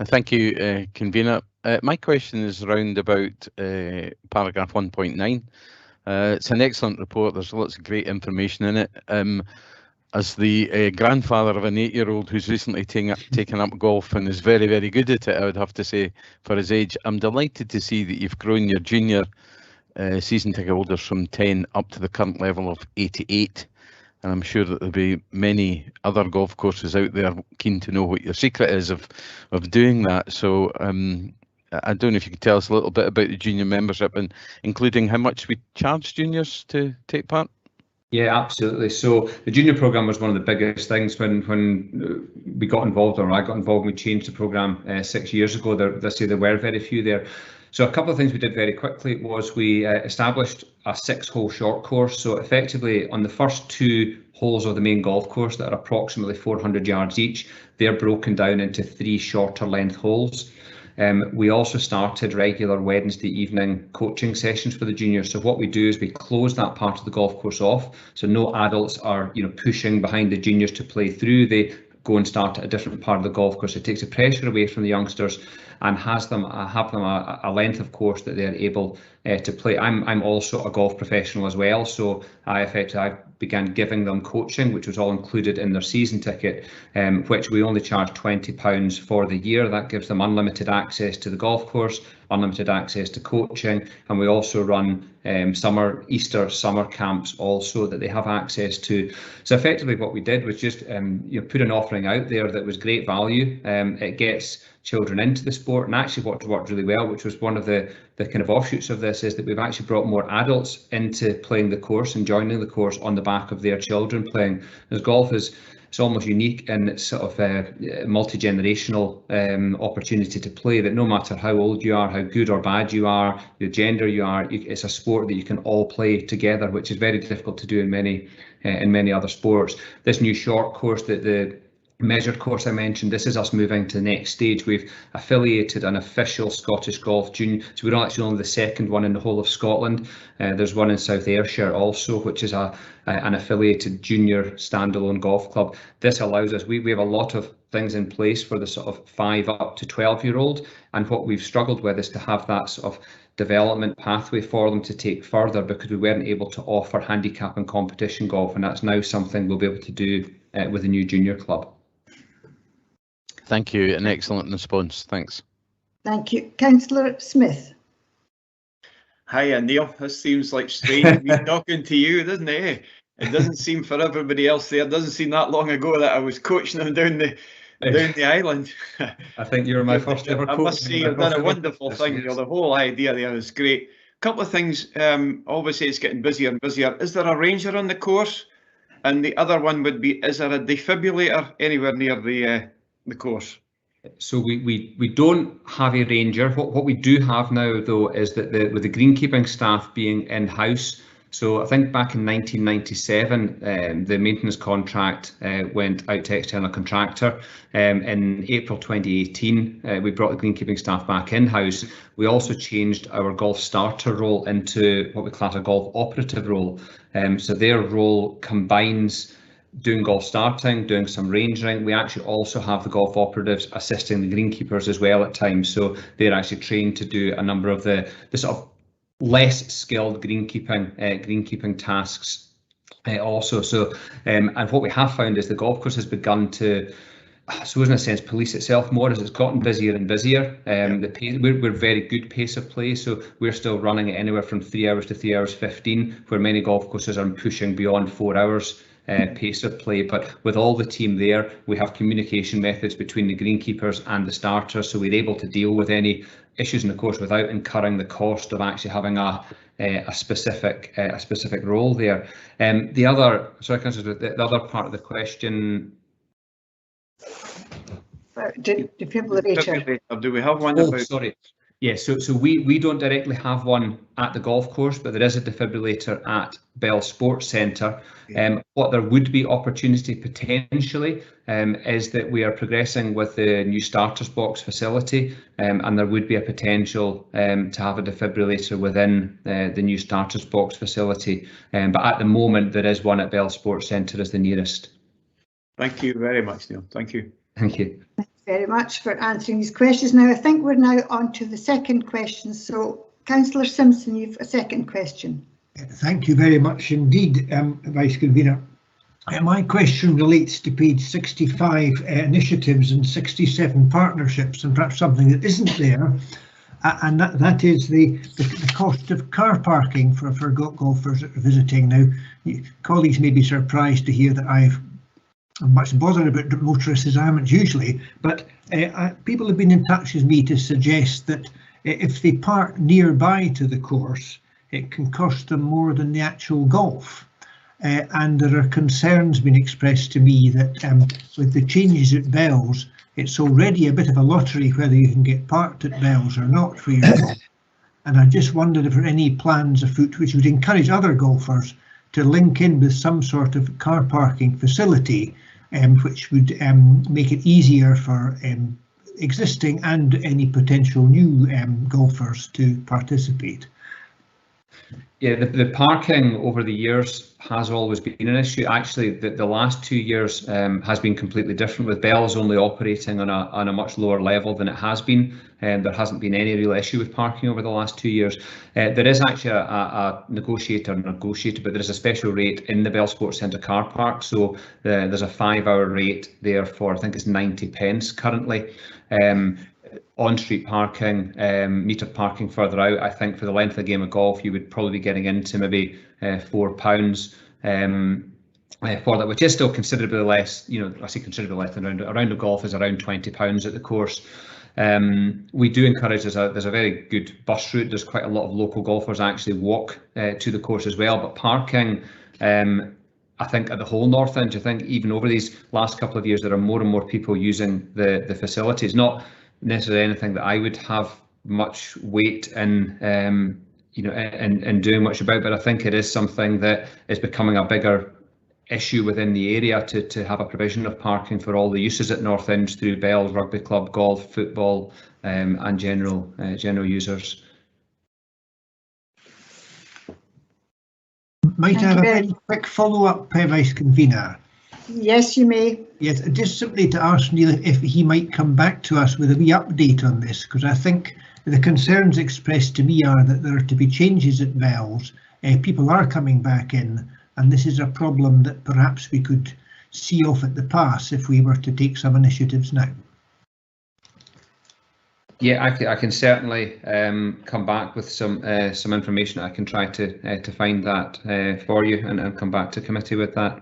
Thank you, Convener. My question is around about paragraph 1.9. It's an excellent report. There's lots of great information in it. As the grandfather of an 8-year-old who's recently taken up golf and is very, very good at it, I would have to say, for his age, I'm delighted to see that you've grown your junior season ticket holders from 10 up to the current level of 88. And I'm sure that there'll be many other golf courses out there keen to know what your secret is of doing that. So I don't know if you could tell us a little bit about the junior membership, and including how much we charge juniors to take part. Yeah, absolutely. So the junior program was one of the biggest things when we got involved, or I got involved. We changed the program 6 years ago. There were very few there. So a couple of things we did very quickly was we established a 6-hole short course. So effectively, on the first 2 holes of the main golf course that are approximately 400 yards each, they're broken down into 3 shorter length holes. We also started regular Wednesday evening coaching sessions for the juniors. So what we do is we close that part of the golf course off, so no adults are pushing behind the juniors to play through. They go and start at a different part of the golf course. It takes the pressure away from the youngsters and have them a length of course that they're able to play. I'm also a golf professional as well, so I began giving them coaching, which was all included in their season ticket, which we only charge £20 for the year. That gives them unlimited access to the golf course, unlimited access to coaching, and we also run Easter summer camps also that they have access to. So effectively what we did was just put an offering out there that was great value. It gets children into the sport. And actually what worked really well, which was one of the kind of offshoots of this, is that we've actually brought more adults into playing the course and joining the course on the back of their children playing. As golf is, it's almost unique in its sort of multi-generational opportunity to play, that no matter how old you are, how good or bad you are, your gender you are, it's a sport that you can all play together, which is very difficult to do in many other sports. This new short course, the measured course I mentioned, this is us moving to the next stage. We've affiliated an official Scottish Golf Junior, so we're actually only the second one in the whole of Scotland. There's one in South Ayrshire also, which is an affiliated junior standalone golf club. This allows us, we have a lot of things in place for the sort of 5 up to 12-year-old, and what we've struggled with is to have that sort of development pathway for them to take further, because we weren't able to offer handicap and competition golf, and that's now something we'll be able to do with the new junior club. Thank you, an excellent response. Thanks. Thank you. Councillor Smith. Hiya, Neil. This seems like strange me talking to you, doesn't it? It doesn't seem for everybody else there. It doesn't seem that long ago that I was coaching them down the island. I think you were my first ever coach. I must say, you've done a wonderful thing. You know, the whole idea there is great. A couple of things. Obviously, it's getting busier and busier. Is there a ranger on the course? And the other one would be, is there a defibrillator anywhere near the course? So we don't have a ranger. What we do have now, though, is that with the greenkeeping staff being in-house. So I think back in 1997, the maintenance contract went out to external contractor. In April 2018, we brought the greenkeeping staff back in-house. We also changed our golf starter role into what we class a golf operative role. So their role combines doing golf starting, doing some rangering. We actually also have the golf operatives assisting the greenkeepers as well at times. So they're actually trained to do a number of the sort of less skilled greenkeeping tasks also. So and what we have found is the golf course has begun to, I suppose in a sense, police itself more as it's gotten busier and busier. The pace, we're very good pace of play, so we're still running at anywhere from 3 hours to 3 hours 15, where many golf courses are pushing beyond 4 hours pace of play. But with all the team there, we have communication methods between the greenkeepers and the starters, so we're able to deal with any issues in the course without incurring the cost of actually having a specific role there. The other, sorry, the other part of the question. Defibrillator. Do we have one? Oh, sorry. Yeah, so we don't directly have one at the golf course, but there is a defibrillator at Bell Sports Centre. What there would be opportunity potentially is that we are progressing with the new starters box facility, and there would be a potential to have a defibrillator within the new starters box facility. But at the moment, there is one at Bell Sports Centre as the nearest. Thank you very much, Neil. Thank you. Thank you. Thanks very much for answering these questions. Now, I think we're now on to the second question. So, Councillor Simpson, you've a second question. Thank you very much indeed, Vice Convener. My question relates to page 65 initiatives and 67 partnerships, and perhaps something that isn't there, and that is the cost of car parking for golfers visiting. Now, colleagues may be surprised to hear that I'm much bothered about motorists as I am usually, but people have been in touch with me to suggest that if they park nearby to the course, it can cost them more than the actual golf. And there are concerns being expressed to me that with the changes at Bells, it's already a bit of a lottery whether you can get parked at Bells or not for your golf. And I just wondered if there are any plans afoot which would encourage other golfers to link in with some sort of car parking facility, which would make it easier for existing and any potential new golfers to participate. Yeah, the parking over the years has always been an issue. Actually, the last 2 years has been completely different, with Bells only operating on a much lower level than it has been. There hasn't been any real issue with parking over the last 2 years. There is actually a negotiated, but there is a special rate in the Bell Sports Centre car park. So there's a 5-hour rate there for, I think it's 90 pence currently. On-street parking, metered parking further out, I think for the length of a game of golf, you would probably be getting into maybe £4 for that, which is still considerably less. You know, I say considerably less than around of golf is around £20 at the course. We do encourage, there's a very good bus route. There's quite a lot of local golfers actually walk to the course as well, but parking, I think at the whole North End, I think even over these last couple of years, there are more and more people using the facilities. Not necessarily anything that I would have much weight in, you know, in doing much about, but I think it is something that is becoming a bigger issue within the area to have a provision of parking for all the uses at North End through Bells, rugby club, golf, football, and general users. Might I have a very quick follow-up, Vice Convener? Yes, you may. Yes, just simply to ask Neil if he might come back to us with a wee update on this, because I think the concerns expressed to me are that there are to be changes at Bells. People are coming back in, and this is a problem that perhaps we could see off at the pass if we were to take some initiatives now. Yeah, I can certainly come back with some information. I can try to find that for you and come back to committee with that.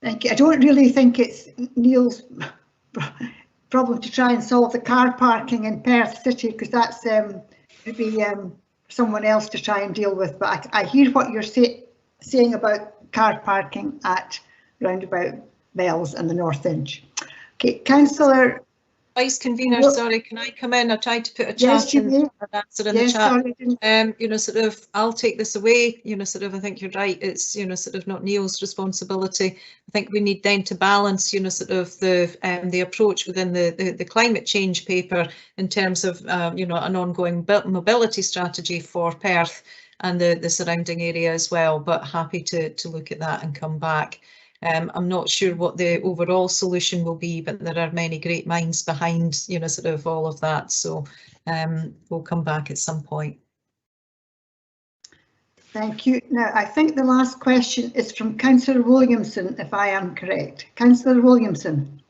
Thank you. I don't really think it's Neil's problem to try and solve the car parking in Perth City, because that's maybe someone else to try and deal with. But I hear what you're saying about car parking at roundabout Bells and the North End. Okay, Councillor. Vice Convener, sorry, can I come in? I tried to put a chat in, an answer in the chat. Sorry, you know, sort of, I'll take this away. You know, sort of, I think you're right. It's, you know, sort of not Neil's responsibility. I think we need then to balance, you know, sort of the approach within the climate change paper in terms of, you know, an ongoing mobility strategy for Perth and the surrounding area as well. But happy to look at that and come back. I'm not sure what the overall solution will be, but there are many great minds behind, you know, sort of all of that. So we'll come back at some point. Thank you. Now, I think the last question is from Councillor Williamson, if I am correct. Councillor Williamson.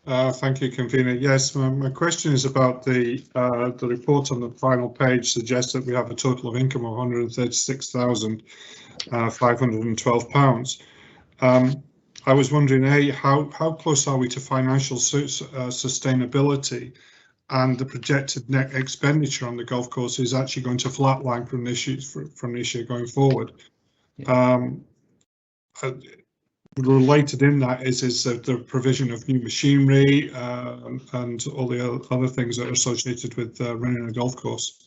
Thank you, Convener. Yes, my question is about the report on the final page suggests that we have a total of income of £136,512. I was wondering, how close are we to financial sustainability, and the projected net expenditure on the golf course is actually going to flatline from this year going forward. Related in that is the provision of new machinery and all the other things that are associated with running a golf course.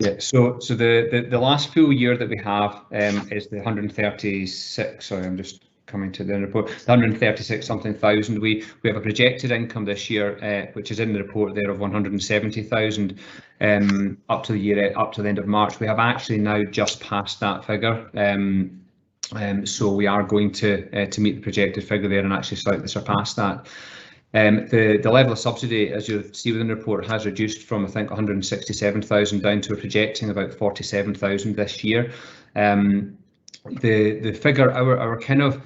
Yeah, so the last full year that we have is the 136. Sorry, I'm just coming to the report. 136 something thousand. We have a projected income this year, which is in the report there, of 170,000 up to the end of March. We have actually now just passed that figure. So we are going to meet the projected figure there and actually slightly surpass that. The level of subsidy, as you'll see within the report, has reduced from, I think, 167,000 down to a projecting about 47,000 this year. The figure, our kind of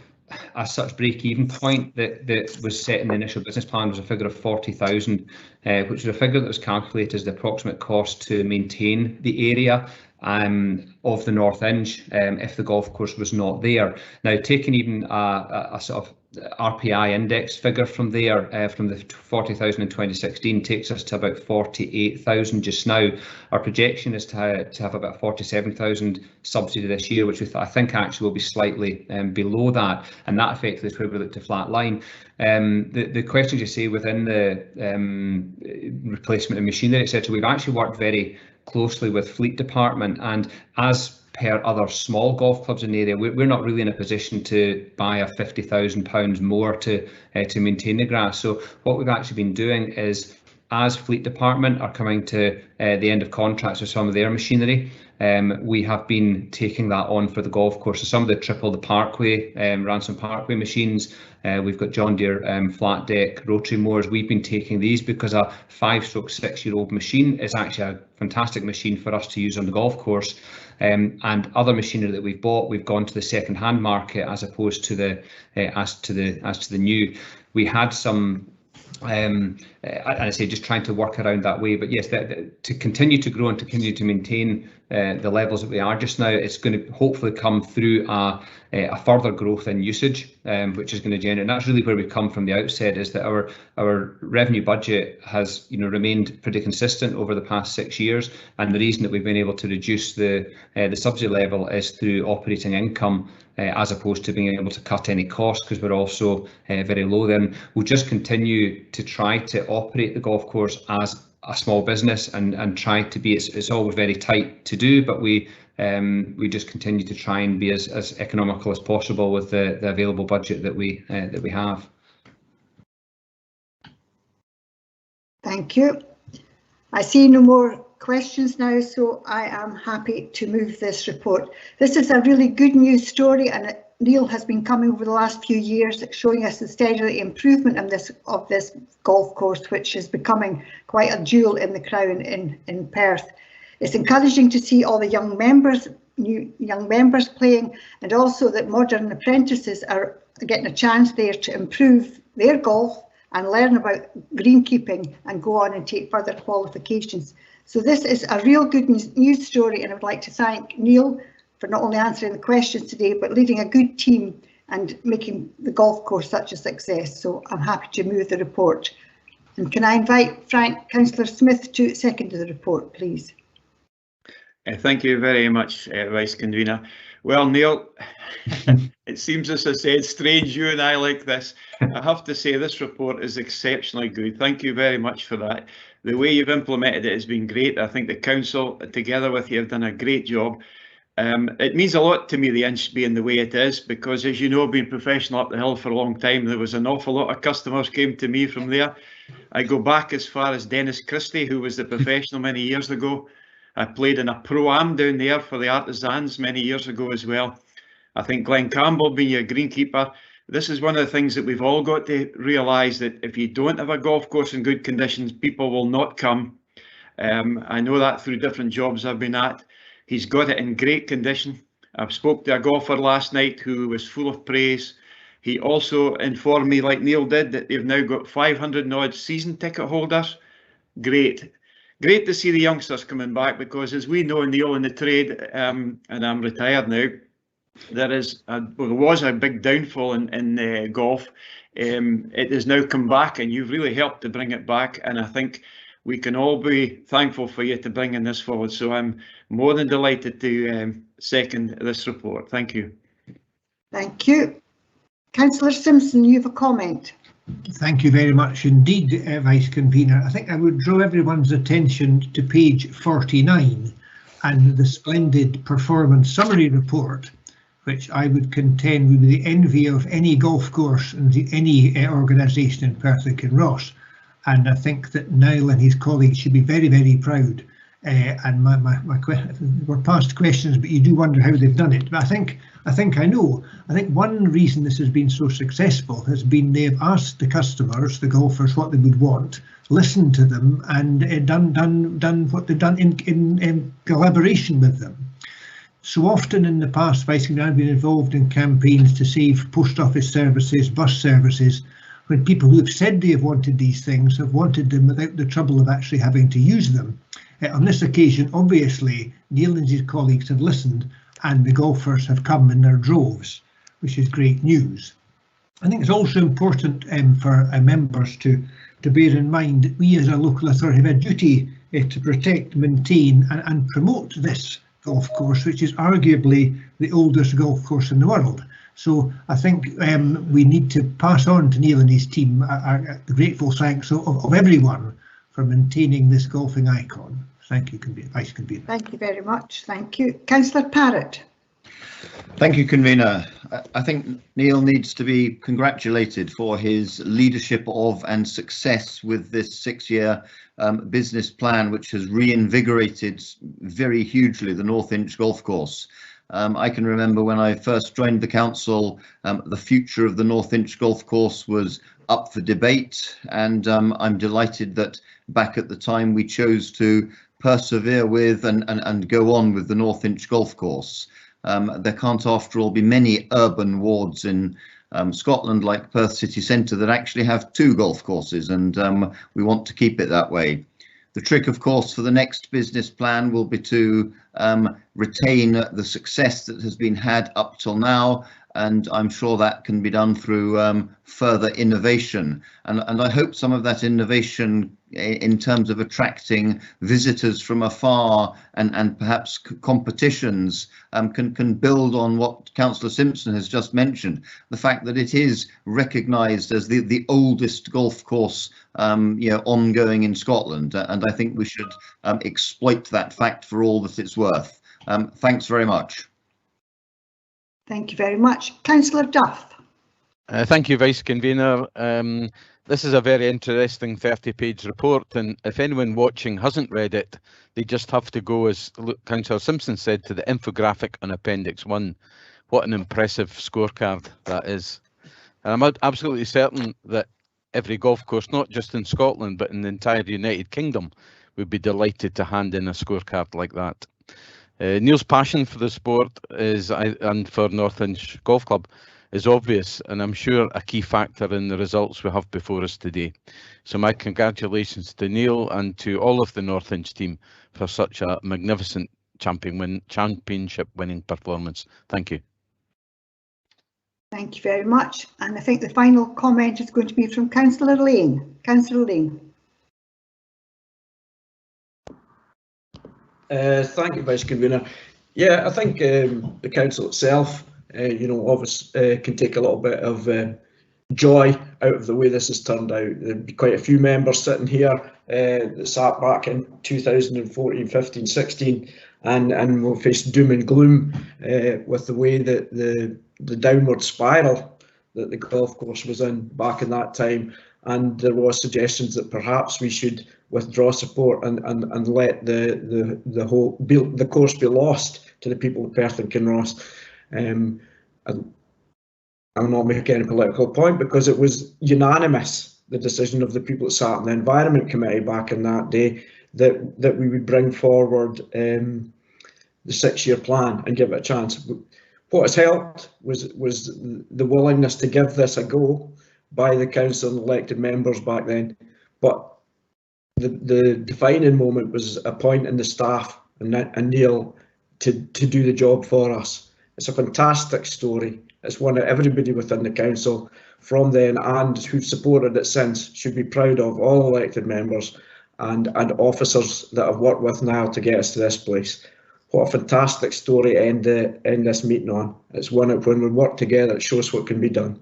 as such break-even point that was set in the initial business plan was a figure of 40,000, which was a figure that was calculated as the approximate cost to maintain the area of the North End if the golf course was not there. Now, taking even a sort of RPI index figure from there, from the 40,000 in 2016, takes us to about 48,000 just now. Our projection is to have about 47,000 subsidy this year, which I think actually will be slightly below that, and that effectively is where we look to flat line. The questions you say within the replacement of machinery, etc., we've actually worked very closely with Fleet Department, and as per other small golf clubs in the area, we're not really in a position to buy a £50,000 more to maintain the grass. So what we've actually been doing is, as Fleet Department are coming to the end of contracts with some of their machinery, we have been taking that on for the golf course. So some of the the Parkway, Ransom Parkway machines, we've got John Deere flat deck rotary mowers. We've been taking these because a 5-6-year-old machine is actually a fantastic machine for us to use on the golf course. And other machinery that we've bought, we've gone to the second-hand market as opposed to the as to the new. We had some and I say just trying to work around that way. But yes, to continue to grow and to continue to maintain the levels that we are just now, it's going to hopefully come through a further growth in usage, which is going to generate. And that's really where we come from the outset, is that our revenue budget has remained pretty consistent over the past 6 years, and the reason that we've been able to reduce the subsidy level is through operating income, as opposed to being able to cut any costs, because we're also very low. Then we'll just continue to try to operate the golf course as a small business and try to be, it's always very tight to do, but we just continue to try and be as economical as possible with the available budget that we have. Thank you. I see no more questions now, so I am happy to move this report. This is a really good news story, and Neil has been coming over the last few years showing us the steady improvement of this golf course, which is becoming quite a jewel in the crown in Perth. It's encouraging to see all the new young members playing, and also that modern apprentices are getting a chance there to improve their golf and learn about greenkeeping and go on and take further qualifications. So this is a real good news story, and I would like to thank Neil for not only answering the questions today, but leading a good team and making the golf course such a success. So I'm happy to move the report. And can I invite Councillor Smith to second the report, please? Thank you very much, Vice Convener. Well, Neil, it seems, as I said, strange you and I like this. I have to say this report is exceptionally good. Thank you very much for that. The way you've implemented it has been great. I think the council, together with you, have done a great job. It means a lot to me, the inch being the way it is, because as you know, being professional up the hill for a long time, there was an awful lot of customers came to me from there. I go back as far as Dennis Christie, who was the professional many years ago. I played in a pro-am down there for the artisans many years ago as well. I think Glenn Campbell being your greenkeeper, this is one of the things that we've all got to realise, that if you don't have a golf course in good conditions, people will not come. I know that through different jobs I've been at. He's got it in great condition. I've spoke to a golfer last night who was full of praise. He also informed me, like Neil did, that they've now got 500 and odd season ticket holders. Great. Great to see the youngsters coming back, because as we know, Neil, in the trade, and I'm retired now, there was a big downfall in golf. It has now come back, and you've really helped to bring it back, and I think we can all be thankful for you to bringing this forward. So I'm more than delighted to second this report. Thank you. Thank you. Councillor Simpson, you have a comment. Thank you very much indeed, Vice Convener. I think I would draw everyone's attention to page 49 and the splendid performance summary report, which I would contend would be the envy of any golf course and any organisation in Perth and Kinross. And I think that Niall and his colleagues should be very, very proud. And we're past questions, but you do wonder how they've done it. But I think I know. I think one reason this has been so successful has been they've asked the customers, the golfers, what they would want, listened to them, and done what they've done in collaboration with them. So often in the past, I've been involved in campaigns to save post office services, bus services, when people who have said they have wanted these things have wanted them without the trouble of actually having to use them. On this occasion, obviously, Neil and his colleagues have listened, and the golfers have come in their droves, which is great news. I think it's also important for members to bear in mind that we as a local authority have a duty to protect, maintain and promote this golf course, which is arguably the oldest golf course in the world. So I think we need to pass on to Neil and his team the grateful thanks of everyone for maintaining this golfing icon. Thank you, Vice Convener. Thank you very much. Thank you. Councillor Parrott. Thank you, Convener. I think Neil needs to be congratulated for his leadership of and success with this 6-year business plan, which has reinvigorated very hugely the North Inch Golf Course. I can remember when I first joined the council, the future of the North Inch Golf Course was up for debate, and I'm delighted that back at the time we chose to persevere with and go on with the North Inch Golf Course. There can't, after all, be many urban wards in Scotland, like Perth city centre, that actually have 2 golf courses, and we want to keep it that way. The trick, of course, for the next business plan will be to retain the success that has been had up till now, and I'm sure that can be done through further innovation. And I hope some of that innovation in terms of attracting visitors from afar and perhaps competitions can build on what Councillor Simpson has just mentioned, the fact that it is recognised as the oldest golf course ongoing in Scotland, and I think we should exploit that fact for all that it's worth. Thanks very much. Thank you very much. Councillor Duff. Thank you, Vice Convener. This is a very interesting 30-page report, and if anyone watching hasn't read it, they just have to go, as Councillor Simpson said, to the infographic on Appendix 1. What an impressive scorecard that is. And I'm absolutely certain that every golf course, not just in Scotland, but in the entire United Kingdom, would be delighted to hand in a scorecard like that. Neil's passion for the sport and for Northinch Golf Club is obvious, and I'm sure a key factor in the results we have before us today. So my congratulations to Neil and to all of the Northinch team for such a magnificent championship winning performance. Thank you. Thank you very much. And I think the final comment is going to be from Councillor Lane. Councillor Lane. Thank you, Vice Convener. Yeah, I think the council itself, obviously can take a little bit of joy out of the way this has turned out. There'd be quite a few members sitting here that sat back in 2014, 15, 16, and we faced doom and gloom with the way that the downward spiral that the golf course was in back in that time. And there was suggestions that perhaps we should withdraw support and let the course be lost to the people of Perth and Kinross. I'm not making any political point, because it was unanimous, the decision of the people that sat in the Environment Committee back in that day, that we would bring forward the 6-year plan and give it a chance. What has helped was the willingness to give this a go by the council and elected members back then. But the defining moment was appointing the staff and Neil to do the job for us. It's a fantastic story. It's one that everybody within the council from then and who've supported it since should be proud of, all elected members and officers that I've worked with now to get us to this place. What a fantastic story to end this meeting on. It's one that when we work together, it shows what can be done.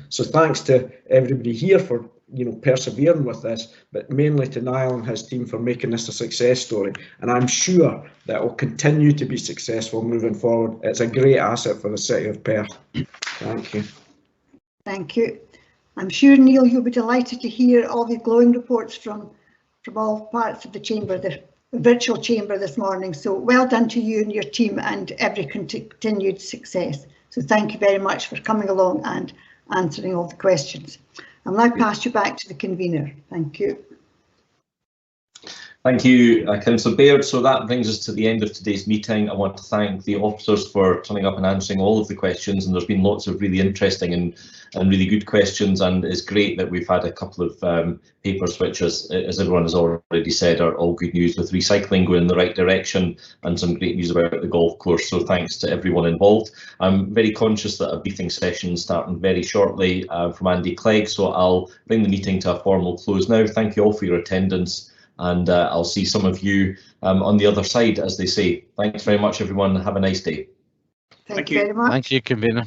So thanks to everybody here for persevering with this, but mainly to Niall and his team for making this a success story. And I'm sure that it will continue to be successful moving forward. It's a great asset for the city of Perth. Thank you. Thank you. I'm sure, Neil, you'll be delighted to hear all the glowing reports from all parts of the chamber, the virtual chamber this morning. So well done to you and your team, and every continued success. So thank you very much for coming along and answering all the questions. I'll now pass you back to the convener. Thank you. Thank you, Councillor Baird. So that brings us to the end of today's meeting. I want to thank the officers for turning up and answering all of the questions, and there's been lots of really interesting and really good questions, and it's great that we've had a couple of papers which, as everyone has already said, are all good news, with recycling going in the right direction and some great news about the golf course. So thanks to everyone involved. I'm very conscious that a briefing session is starting very shortly from Andy Clegg, so I'll bring the meeting to a formal close now. Thank you all for your attendance, and I'll see some of you on the other side, as they say. Thanks very much, everyone. Have a nice day. Thank you very much. Thank you, convener.